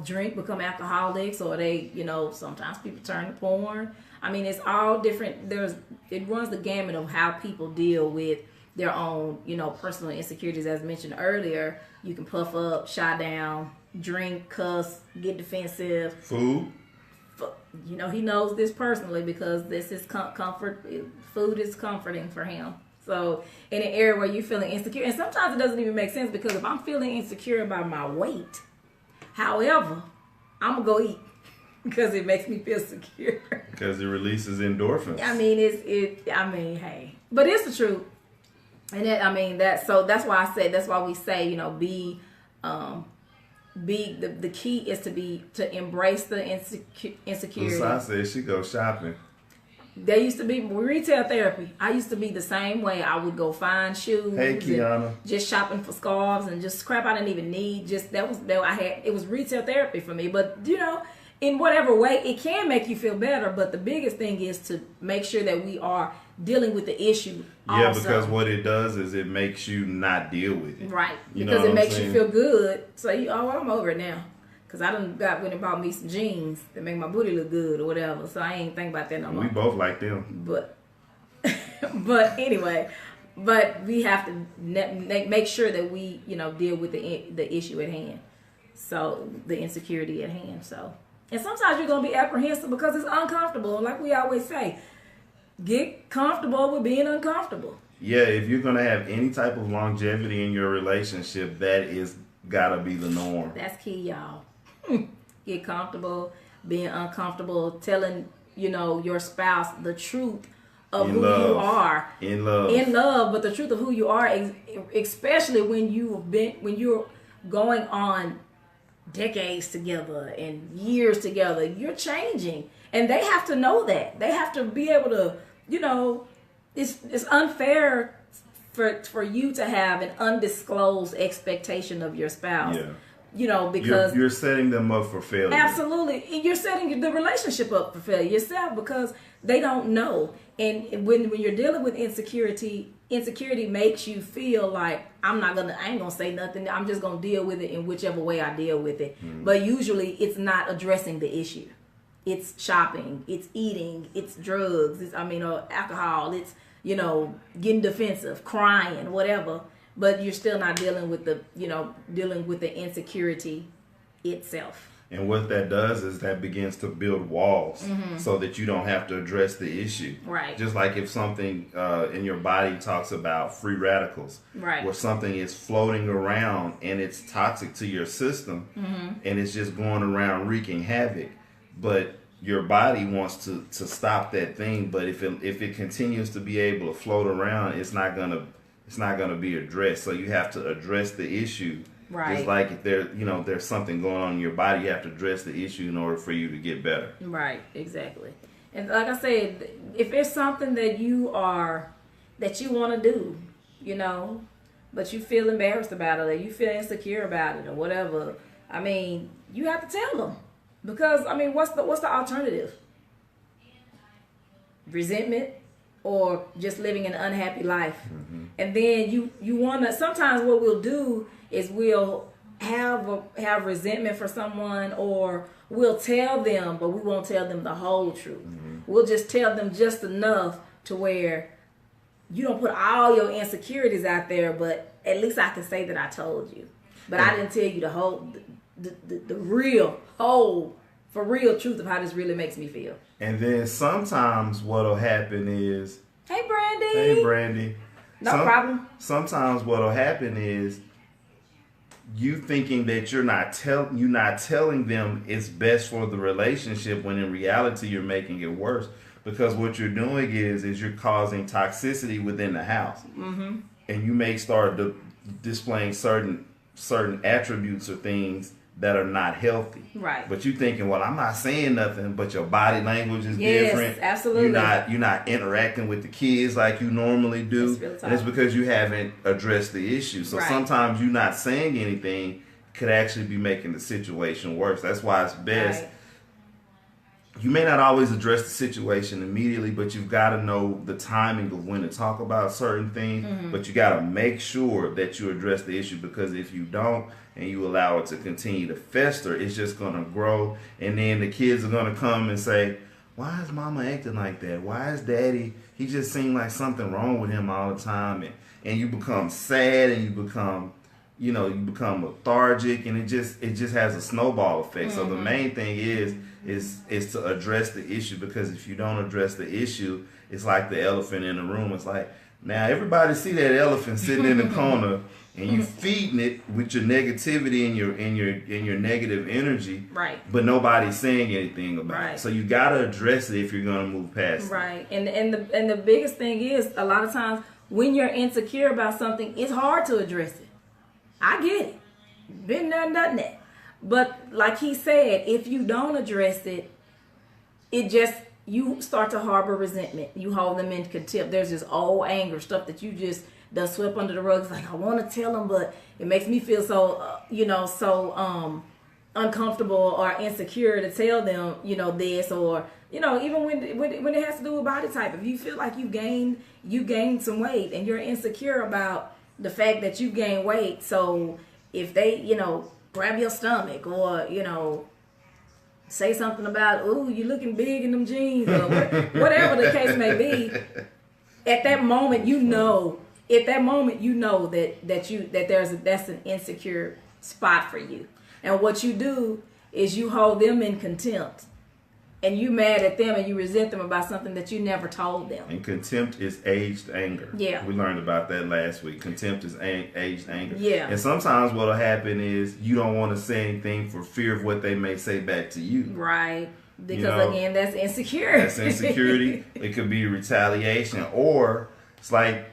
drink, become alcoholics, or they, sometimes people turn to porn. I mean, it's all different. It runs the gamut of how people deal with their own, personal insecurities. As mentioned earlier, you can puff up, shy down, drink, cuss, get defensive. Food. He knows this personally, because this is comfort. Food is comforting for him. So in an area where you're feeling insecure, and sometimes it doesn't even make sense, because if I'm feeling insecure about my weight, however, I'm going to go eat because it makes me feel secure. Because it releases endorphins. I mean, hey. But it's the truth. And that's why we say, the key is to embrace the insecurity. So I said she go shopping. There used to be retail therapy. I used to be the same way. I would go find shoes. Hey, Kiana. Just shopping for scarves and just crap I didn't even need. It was retail therapy for me. But in whatever way, it can make you feel better. But the biggest thing is to make sure that we are dealing with the issue. Yeah, also. Because what it does is it makes you not deal with it. Right. Because it makes you feel good. So I'm over it now. Because I went and bought me some jeans that make my booty look good or whatever. So I ain't think about that no more. We both like them. But anyway, we have to make sure that we, deal with the issue at hand. So the insecurity at hand. So, and sometimes you're going to be apprehensive because it's uncomfortable. Like we always say, get comfortable with being uncomfortable. Yeah, if you're going to have any type of longevity in your relationship, that is got to be the norm. That's key, y'all. get comfortable being uncomfortable, telling, your spouse the truth of who you are. In love. In love, but the truth of who you are, especially when you're going on decades together and years together, you're changing. And they have to know that. They have to be able to, it's unfair for you to have an undisclosed expectation of your spouse. Yeah. Because you're setting them up for failure. Absolutely. You're setting the relationship up for failure yourself because they don't know. And when you're dealing with insecurity makes you feel like I ain't gonna say nothing. I'm just gonna deal with it in whichever way I deal with it. But usually it's not addressing the issue. It's shopping, it's eating, it's drugs, or alcohol, it's, getting defensive, crying, whatever. But you're still not dealing with the insecurity itself. And what that does is that begins to build walls so that you don't have to address the issue. Right. Just like if something in your body talks about free radicals, right, where something is floating around and it's toxic to your system and it's just going around wreaking havoc. But your body wants to stop that thing. But if it continues to be able to float around, it's not gonna be addressed. So you have to address the issue. Right. Just like if there's something going on in your body, you have to address the issue in order for you to get better. Right, exactly. And like I said, if it's something that you want to do, but you feel embarrassed about it or you feel insecure about it or whatever, you have to tell them. Because what's the alternative? Resentment or just living an unhappy life. And then you want to, sometimes what we'll do is we'll have resentment for someone, or we'll tell them, but we won't tell them the whole truth. We'll just tell them just enough to where you don't put all your insecurities out there, but at least I can say that I told you. But I didn't tell you the whole, the real, whole, for real truth of how this really makes me feel. And then sometimes what'll happen is, Hey, Brandy. Hey, Brandy. No problem. Sometimes what'll happen is you thinking that you're not telling them it's best for the relationship, when in reality you're making it worse, because what you're doing is you're causing toxicity within the house. And you may start displaying certain attributes or things that are not healthy. Right. But you thinking, well, I'm not saying nothing, but your body language is yes, different. Absolutely. You're not interacting with the kids like you normally do. And it's because you haven't addressed the issue. So sometimes you not saying anything could actually be making the situation worse. That's why it's best. Right. You may not always address the situation immediately, but you've got to know the timing of when to talk about certain things. But you got to make sure that you address the issue, because if you don't and you allow it to continue to fester, it's just going to grow. And then the kids are going to come and say, why is mama acting like that? Why is daddy, he just seems like something wrong with him all the time. And you become sad and you become lethargic, and it just has a snowball effect. So the main thing is to address the issue, because if you don't address the issue, it's like the elephant in the room. It's like, now everybody see that elephant sitting in the corner, and you feeding it with your negativity and your negative energy, right? But nobody's saying anything about it. So you got to address it if you're going to move past it. Right. And the biggest thing is, a lot of times when you're insecure about something, it's hard to address it. I get it. Been there, done that. But like he said, if you don't address it, you start to harbor resentment. You hold them in contempt. There's this old anger, stuff that you just done swept under the rug. It's like, I want to tell them, but it makes me feel so, uncomfortable or insecure to tell them, this, or, even when it has to do with body type. If you feel like you gained some weight and you're insecure about the fact that you gain weight, so if they, grab your stomach or, say something about, ooh, you looking big in them jeans, or whatever the case may be, at that moment, that's an insecure spot for you. And what you do is you hold them in contempt and you mad at them and you resent them about something that you never told them. And contempt is aged anger. Yeah. We learned about that last week. Contempt is aged anger. Yeah. And sometimes what'll happen is you don't want to say anything for fear of what they may say back to you. Right. Because again, that's insecurity. That's insecurity. It could be retaliation, or it's like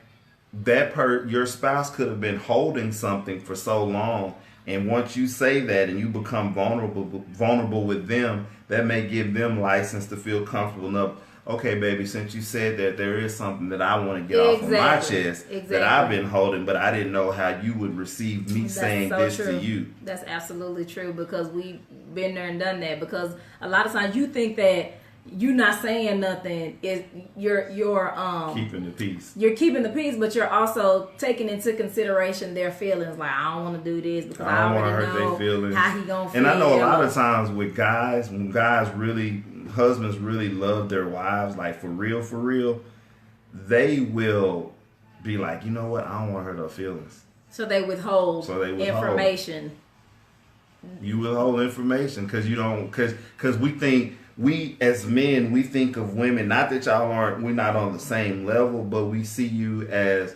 your spouse could have been holding something for so long, and once you say that and you become vulnerable with them, that may give them license to feel comfortable enough. Okay, baby, since you said that, there is something that I want to get off of my chest that I've been holding, but I didn't know how you would receive me saying this to you. That's absolutely true, because we've been there and done that. Because a lot of times you think that you not saying nothing is you're keeping the peace. You're keeping the peace, but you're also taking into consideration their feelings. Like, I don't want to do this because I already hurt know their feelings. how he gonna feel. And I know a lot of times with guys, when husbands really love their wives, like for real, they will be like, you know what, I don't want to hurt her feelings. So they withhold information. You withhold information because you don't, because we as men, we think of women, not that we're not on the same level, but we see you as,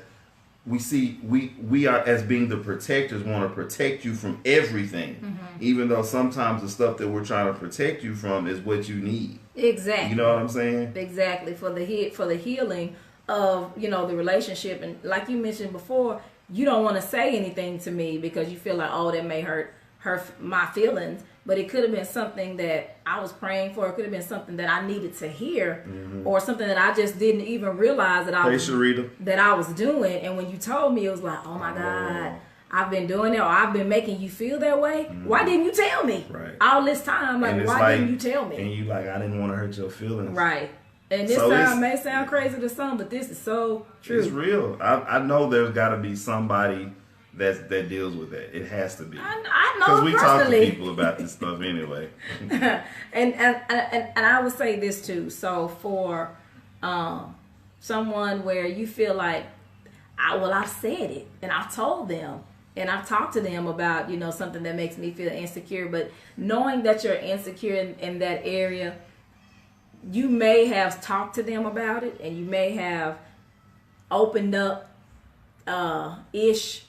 we are as being the protectors, want to protect you from everything, even though sometimes the stuff that we're trying to protect you from is what you need. Exactly. You know what I'm saying? Exactly. For the healing of, the relationship. And like you mentioned before, you don't want to say anything to me because you feel like, oh, that may hurt my feelings. But it could have been something that I was praying for. It could have been something that I needed to hear, or something that I just didn't even realize that I was doing. And when you told me, it was like, oh my God, I've been doing that, or I've been making you feel that way. Why didn't you tell me? Right. All this time, like, why didn't you tell me? And you like, I didn't want to hurt your feelings. Right. And this may sound crazy to some, but this is so true. It's real. I know there's got to be somebody that deals with that. It has to be. I know because we talk to people about this stuff anyway. and I would say this too. So for someone where you feel like, I've said it and I've told them and I've talked to them about something that makes me feel insecure, but knowing that you're insecure in that area, you may have talked to them about it and you may have opened up ish,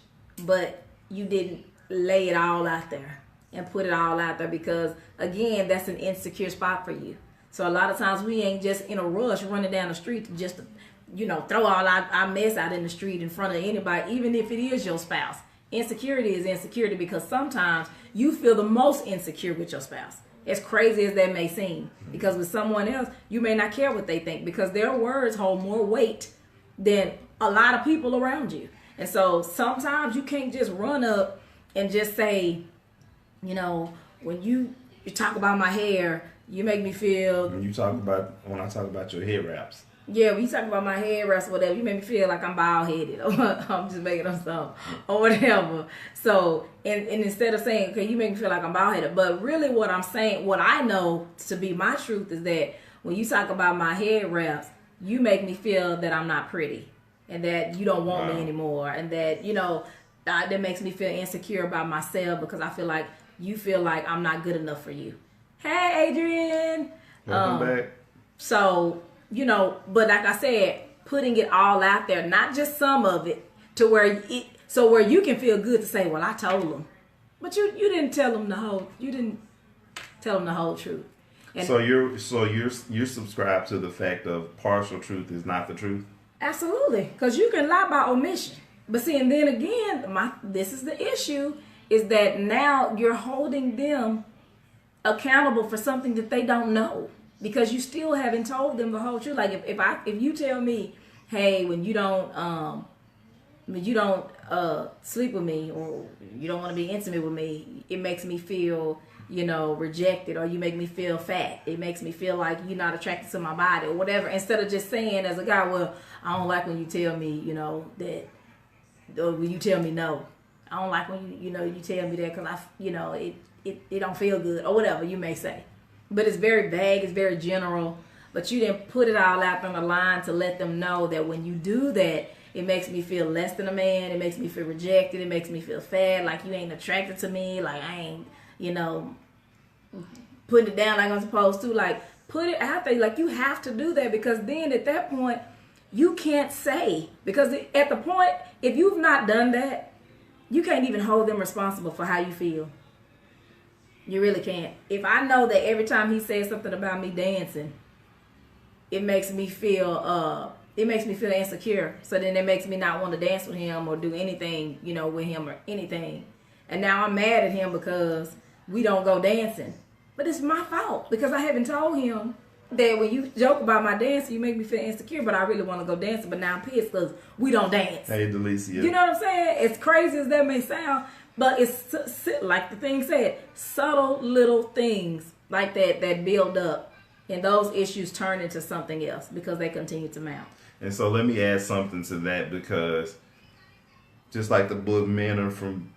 but you didn't lay it all out there and put it all out there, because again, that's an insecure spot for you. So a lot of times we ain't just in a rush running down the street to just throw all our mess out in the street in front of anybody, even if it is your spouse. Insecurity is insecurity because sometimes you feel the most insecure with your spouse, as crazy as that may seem, because with someone else you may not care what they think, because their words hold more weight than a lot of people around you. And so sometimes you can't just run up and just say, when you talk about my hair, you make me feel. When I talk about your hair wraps. Yeah, when you talk about my hair wraps or whatever, you make me feel like I'm bald headed, or I'm just making up something or whatever. So, and instead of saying, okay, you make me feel like I'm bald headed, but really what I'm saying, what I know to be my truth is that when you talk about my hair wraps, you make me feel that I'm not pretty. And that you don't want me anymore. And that, that makes me feel insecure about myself, because I feel like you feel like I'm not good enough for you. Hey, Adrian. Welcome back. So, but like I said, putting it all out there, not just some of it, to where you can feel good to say, well, I told them. But you didn't tell them the whole truth. And so you're subscribed to the fact of partial truth is not the truth? Absolutely, because you can lie by omission. But see, and then again, this is the issue, is that now you're holding them accountable for something that they don't know, because you still haven't told them the whole truth. Like if you tell me, hey, when you don't sleep with me, or you don't want to be intimate with me, it makes me feel rejected, or you make me feel fat. It makes me feel like you're not attracted to my body or whatever. Instead of just saying as a guy, well, I don't like when you tell me, that, or when you tell me no. I don't like when you tell me that, because it don't feel good or whatever you may say. But it's very vague, it's very general. But you didn't put it all out on the line to let them know that when you do that, it makes me feel less than a man. It makes me feel rejected. It makes me feel fat, like you ain't attracted to me, like I ain't, putting it down like I'm supposed to. Like, Put it out there. Like, you have to do that, because then at that point, you can't say. Because at the point, if you've not done that, you can't even hold them responsible for how you feel. You really can't. If I know that every time he says something about me dancing, it makes me feel insecure. So then it makes me not want to dance with him or do anything, with him or anything. And now I'm mad at him because we don't go dancing. But it's my fault, because I haven't told him that when you joke about my dancing, you make me feel insecure, but I really want to go dancing. But now I'm pissed because we don't dance. Hey, Delicia. You know what I'm saying? As crazy as that may sound, but it's like the thing said, subtle little things like that build up, and those issues turn into something else because they continue to mount. And so let me add something to that, because just like the book, men are from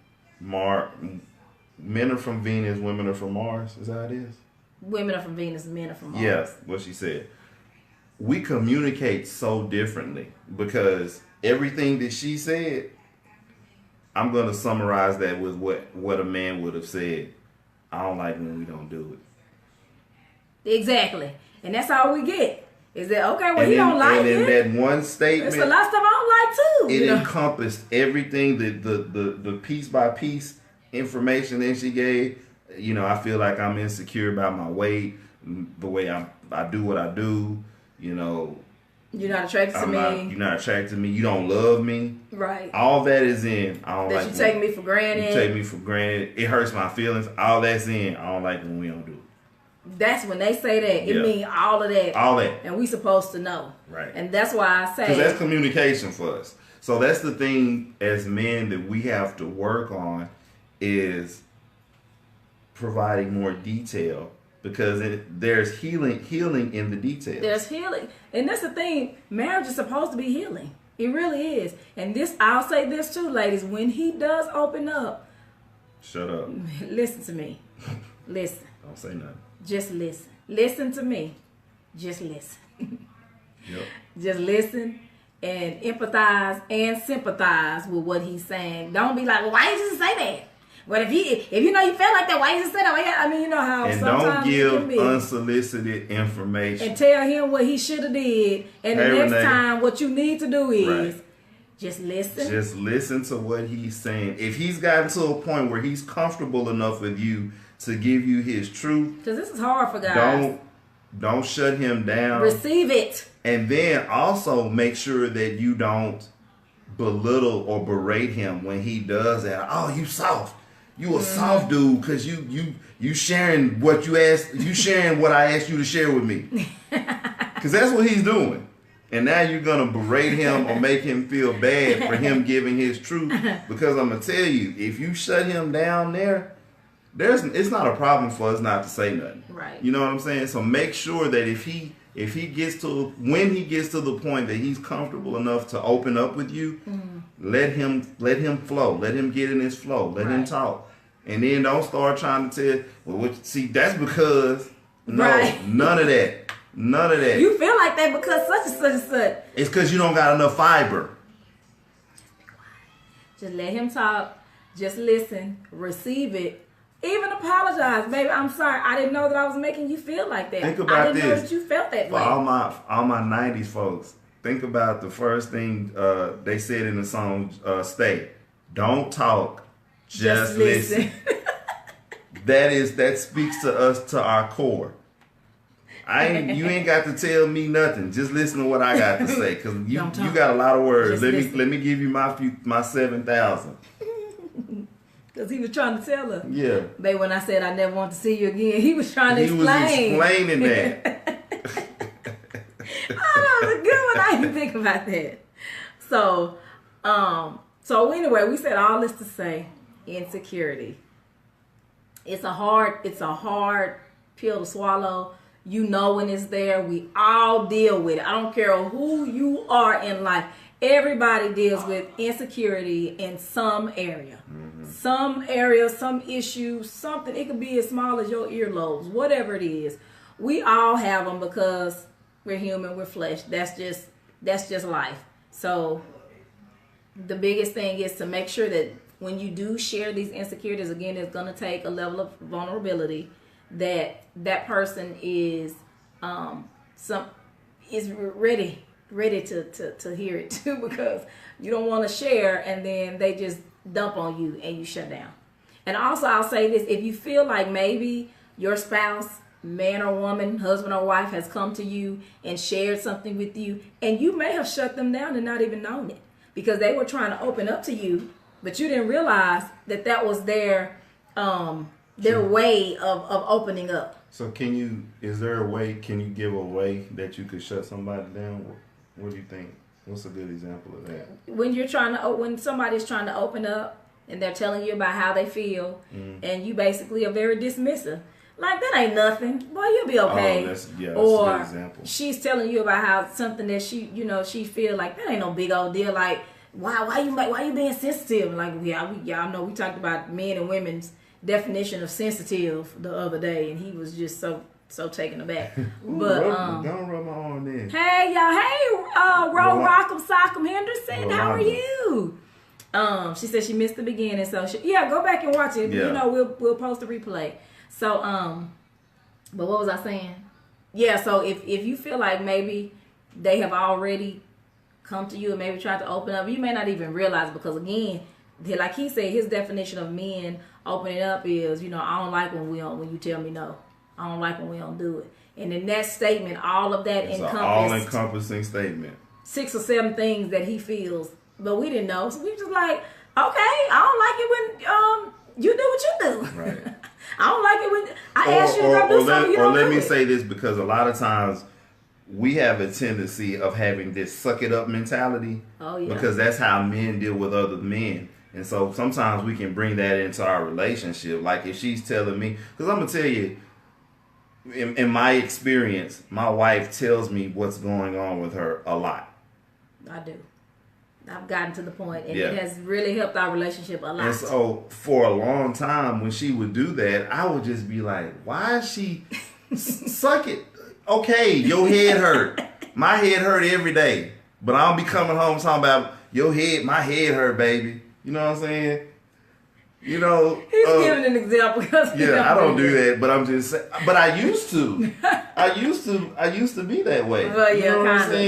Venus, women are from Mars. Is that how it is? Women are from Venus, men are from Mars. Yeah, what she said. We communicate so differently, because everything that she said, I'm going to summarize that with what a man would have said. I don't like when we don't do it. Exactly. And that's all we get. Is that, okay, well, he don't like it. And in that one statement, it's the last stuff I don't like too. It encompassed everything, the piece by piece information that she gave. I feel like I'm insecure about my weight, the way I do what I do. You're not attracted to me. You're not attracted to me. You don't love me. Right. All that is in. I don't like. You take me for granted. You take me for granted. It hurts my feelings. All that's in. I don't like when we don't do it. That's when they say that. It means all of that. All that. And we supposed to know. Right. And that's why I say. Because that's communication for us. So that's the thing as men that we have to work on, is providing more detail, because there's healing in the details. There's healing. And that's the thing. Marriage is supposed to be healing. It really is. And I'll say this too, ladies. When he does open up. Shut up. Listen to me. Listen. Don't say nothing. Just listen. Listen to me. Just listen. Yep. Just listen and empathize and sympathize with what he's saying. Don't be like, well, why did you say that? But if you know you felt like that, why you say that? I mean, you know how and sometimes don't give unsolicited information. And tell him what he should have did. And the next time, what you need to do is just listen. Just listen to what he's saying. If he's gotten to a point where he's comfortable enough with you to give you his truth, because this is hard for guys. Don't shut him down. Receive it. And then also make sure that you don't belittle or berate him when he does that. Oh, you soft. You a soft dude because you sharing what you asked. You sharing what I asked you to share with me. Because that's what he's doing. And now you're gonna berate him or make him feel bad for him giving his truth. Because I'm gonna tell you, if you shut him down it's not a problem for us not to say nothing. Right. You know what I'm saying? So make sure that when he gets to the point that he's comfortable enough to open up with you, let him flow. Let him get in his flow. Let him talk. And then don't start trying to tell, that's because none of that. None of that. You feel like that because such and such and such. It's because you don't got enough fiber. Just let him talk. Just listen. Receive it. Even apologize, baby. I'm sorry. I didn't know that I was making you feel like that. Think about this. I didn't know that you felt that way. For all my 90s folks, think about the first thing they said in the song Stay. Don't talk, just listen. That speaks to us, to our core. You ain't got to tell me nothing. Just listen to what I got to say, because you got a lot of words. Let me give you my 7,000. Because he was trying to tell her. Yeah. Babe, when I said I never want to see you again, he was trying to explain. He was explaining that. Oh, that was a good one. I didn't think about that. So anyway, we said all this to say insecurity. It's a hard pill to swallow. You know when it's there. We all deal with it. I don't care who you are in life. Everybody deals with insecurity in some area. Some area, some issue, something. It could be as small as your earlobes, whatever it is. We all have them because we're human, we're flesh. That's just life. So the biggest thing is to make sure that when you do share these insecurities, again, it's going to take a level of vulnerability that person is some is ready to hear it too, because you don't want to share and then they just dump on you and you shut down. And also I'll say this, if you feel like maybe your spouse, man or woman, husband or wife, has come to you and shared something with you, and you may have shut them down and not even known it, because they were trying to open up to you, but you didn't realize that was their way of opening up. So is there a way, can you give a way that you could shut somebody down? What do you think? What's a good example of that? When somebody's trying to open up and they're telling you about how they feel, and you basically are very dismissive. Like, that ain't nothing. Boy, you'll be okay. Oh, that's a good example. She's telling you about how something that she feel like that ain't no big old deal. Like, why you being sensitive? Like, y'all know we talked about men and women's definition of sensitive the other day, and he was just so taken aback. Ooh, but don't rub my arm in. Hey y'all, Rock'em Sock'em Henderson, how are you? She said she missed the beginning, so go back and watch it. Yeah. We'll post a replay. So, but what was I saying? Yeah, so if you feel like maybe they have already come to you and maybe tried to open up, you may not even realize, because again, like he said, his definition of men opening up is, I don't like when you tell me no. I don't like when we don't do it. And in that statement, all of that it's an all-encompassing statement. 6 or 7 things that he feels, but we didn't know. So we just like, okay, I don't like it when you do what you do. Right. I don't like it when I ask you to go do something you don't do. Or let me say this, because a lot of times we have a tendency of having this suck it up mentality. Oh, yeah. Because that's how men deal with other men. And so sometimes we can bring that into our relationship. Like if she's telling me, because I'm going to tell you, in my experience, my wife tells me what's going on with her a lot. I do. I've gotten to the point, and it has really helped our relationship a lot. And so for a long time, when she would do that, I would just be like, why is she suck it? Okay, your head hurt. My head hurt every day. But I don't be coming home talking about my head hurt, baby. You know what I'm saying? He's giving an example. I don't do that, but I'm just saying. But I used to. I used to be that way. Well, yeah,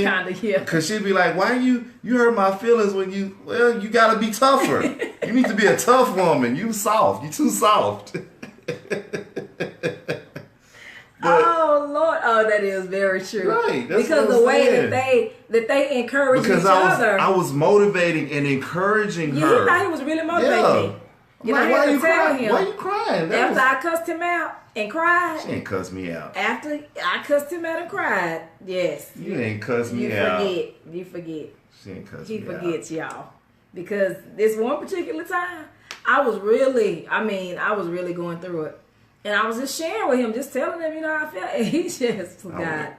kind of, yeah. Because she'd be like, why you hurt my feelings when you got to be tougher. You need to be a tough woman. You soft. You too soft. Oh, Lord. Oh, that is very true. Right. That's because the way that they encourage each other. I was motivating and encouraging her. Yeah, he thought he was really motivating me. Why are you crying? Why are you crying? After I cussed him out and cried. She ain't cussed me out. After I cussed him out and cried. Yes. You ain't cussed me out. You forget. She ain't cussed me out. He forgets, y'all. Because this one particular time, I was really going through it. And I was just sharing with him, just telling him, how I felt. And he just forgot.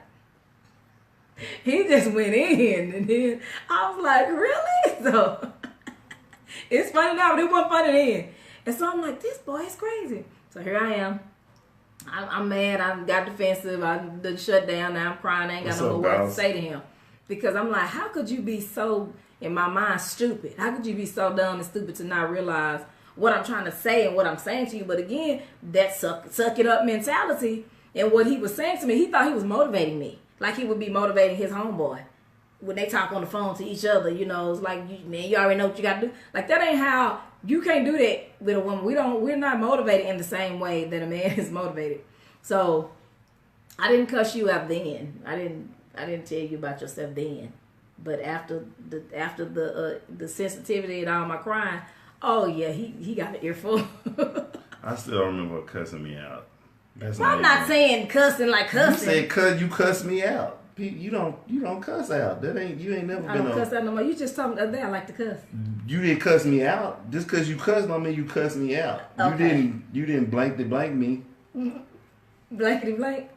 He just went in. And then I was like, really? So it's funny now, but it wasn't funny then. And so I'm like, this boy is crazy. So here I am. I'm mad. I got defensive. I done shut down. Now I'm crying. I ain't got no more words to say to him. Because I'm like, how could you be so, in my mind, stupid? How could you be so dumb and stupid to not realize what I'm trying to say and what I'm saying to you? But again, that suck it up mentality and what he was saying to me, he thought he was motivating me. Like he would be motivating his homeboy. When they talk on the phone to each other, it's like, man, you already know what you got to do. Like, that ain't how, you can't do that with a woman. We're not motivated in the same way that a man is motivated. So, I didn't cuss you out then. I didn't tell you about yourself then. But after the sensitivity and all my crying, oh yeah, he got an earful. I still remember cussing me out. I'm not saying cussing like cussing. You said you cuss me out. You don't cuss out. You ain't never been. I don't cuss out no more. You just told me the other day I like to cuss. You didn't cuss me out. Just because you cuss don't mean you cuss me out. Okay. You didn't blankety blank me. Blankety blank.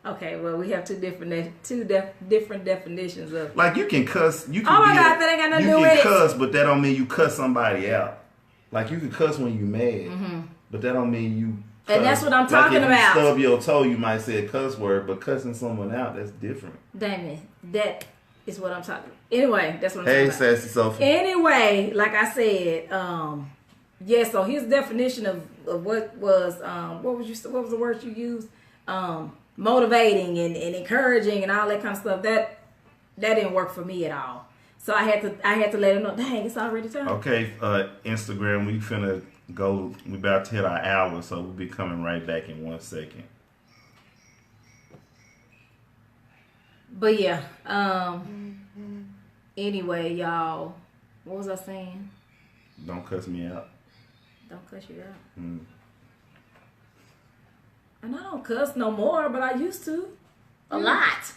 Okay, well we have two different definitions of. Like you can cuss. You can. Oh my God, that ain't got nothing to do with it. You can cuss, but that don't mean you cuss somebody out. Like you can cuss when you mad, but that don't mean you. And that's what I'm talking about. If you stub your toe, you might say a cuss word, but cussing someone out, that's different. Damn, that is what I'm talking about. Anyway, that's what I'm talking about. Hey, Sassy Sophie. Anyway, like I said, so his definition of what was the word you used? motivating and encouraging and all that kind of stuff, that didn't work for me at all. So I had to let him know, dang, it's already time. Okay, Instagram, we finna go, we about to hit our hour, so we'll be coming right back in 1 second. But yeah, anyway, y'all, what was I saying? Don't cuss me out. Don't cuss you out. Mm. And I don't cuss no more, but I used to. A lot.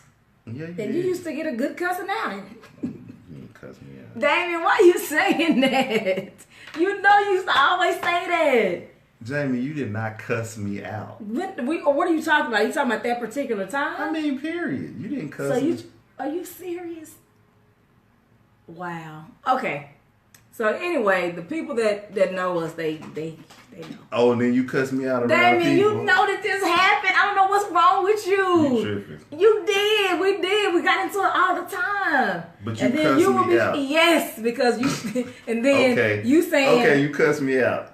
Yeah, And you used to get a good cussing out. You didn't cuss me out. Damien, why you saying that? You know you used to always say that. Jamie, you did not cuss me out. What are you talking about? You talking about that particular time? I mean, period. You didn't cuss So me. are you serious? Wow. Okay. So anyway, the people that know us, they know. Oh, and then you cuss me out around Damien, people. you know that this happened. I don't know what's wrong with you. You tripping. You did. We did. We got into it all the time. But you cussed me out. Yes, because you. And then Okay. you saying. Okay, you cussed me out.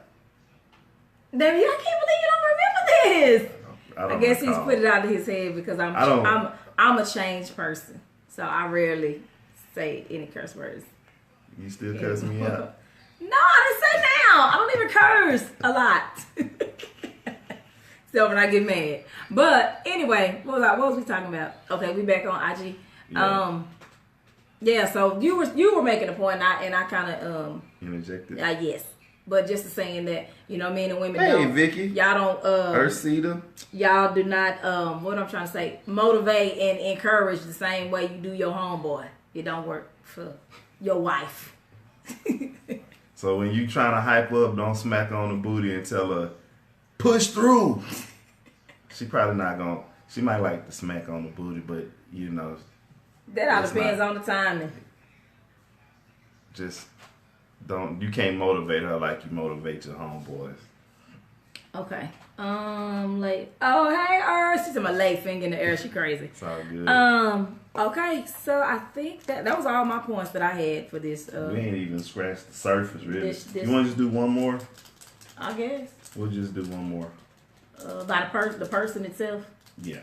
Damien, I can't believe you don't remember this. I guess recall. he's put it out of his head because I'm a changed person, so I rarely say any curse words. You still cuss me out. No, I didn't say now. I don't even curse a lot. So when I get mad. But anyway, what was we talking about? Okay, we back on IG. Yeah. So you were making a point, and I kind of Interjected. yes. But just saying that, men and women Hey, Vicky. y'all don't Ursita. y'all do not what I'm trying to say, motivate and encourage the same way you do your homeboy. It don't work for your wife. So when you trying to hype up, don't smack her on the booty and tell her, push through. She probably not going to. She might like the smack on the booty, but, That all it's depends not. on the timing. Just don't. You can't motivate her like you motivate your homeboys. Okay. Like, oh, hey, she's in my leg finger in the air. She crazy. It's all good. Okay, so I think that was all my points that I had for this. We ain't even scratched the surface, really. This- You want to just do one more? I guess. We'll just do one more. By the person itself. Yeah.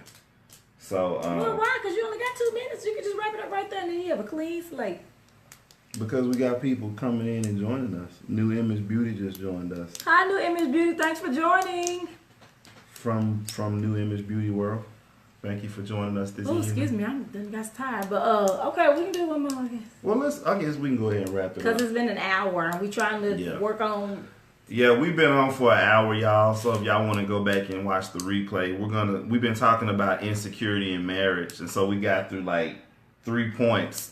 So, Well, why? Because you only got 2 minutes. You can just wrap it up right there, and then you have a clean slate. because we got people coming in and joining us. New Image Beauty just joined us Hi, New Image Beauty. Thanks for joining. from New Image Beauty World. Thank you for joining us this Oh, evening. excuse me. I got tired. But, okay, we can do one more, I guess. Well, I guess we can go ahead and wrap it Because up. it's been an hour, and we trying to work on... Yeah, we've been on for an hour, y'all. So if y'all want to go back and watch the replay, we've been talking about insecurity in marriage, and so we got through like 3 points,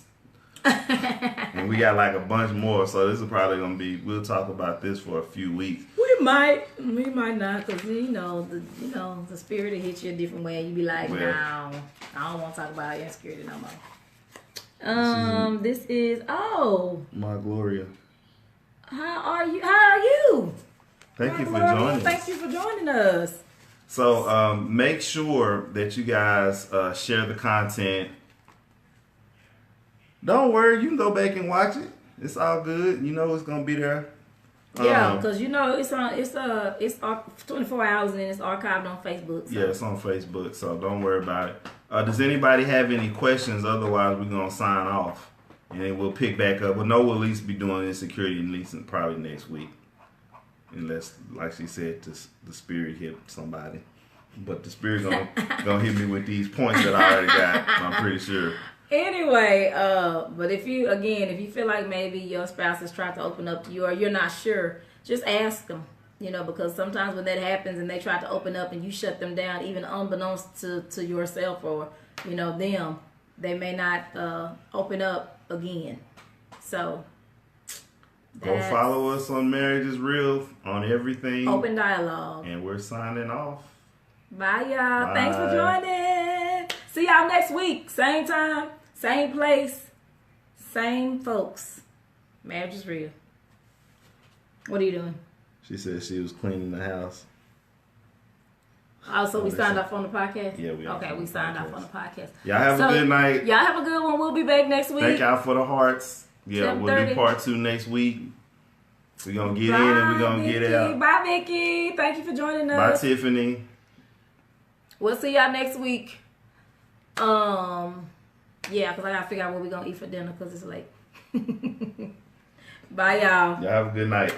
and we got like a bunch more. So this is probably gonna be. We'll talk about this for a few weeks. We might not, because the spirit will hit you a different way. You be like, Well, no, I don't want to talk about insecurity no more. This is My Gloria. How are you? Thank you for Gloria, joining us. Thank you for joining us. So make sure that you guys share the content. Don't worry, you can go back and watch it. It's all good. You know it's gonna be there. Yeah, because it's 24 hours and it's archived on Facebook. So. Yeah, it's on Facebook, so don't worry about it. Does anybody have any questions? Otherwise, we're gonna sign off, and then we'll pick back up. Well, no, we'll at least be doing insecurity at least probably next week, unless, like she said, the spirit hit somebody. But the spirit gonna hit me with these points that I already got. I'm pretty sure. Anyway, but if you feel like maybe your spouse is trying to open up to you or you're not sure, just ask them. Because sometimes when that happens and they try to open up and you shut them down, even unbeknownst to yourself or, them, they may not open up again. So. Go follow us on Marriage is Real on everything. Open dialogue. And we're signing off. Bye, y'all. Bye. Thanks for joining. See y'all next week. Same time, same place, same folks. Marriage is real. What are you doing? She said she was cleaning the house. Also, we signed off on the podcast? Yeah, we signed off on the podcast. Y'all have a good night. Y'all have a good one. We'll be back next week. Thank y'all for the hearts. Yeah, we'll do part 2 next week. We're going to get in and we're going to get out. Bye, Vicky. Thank you for joining us. Bye, Tiffany. We'll see y'all next week. Yeah, because I gotta figure out what we're gonna eat for dinner because it's late. Bye, y'all. Y'all have a good night.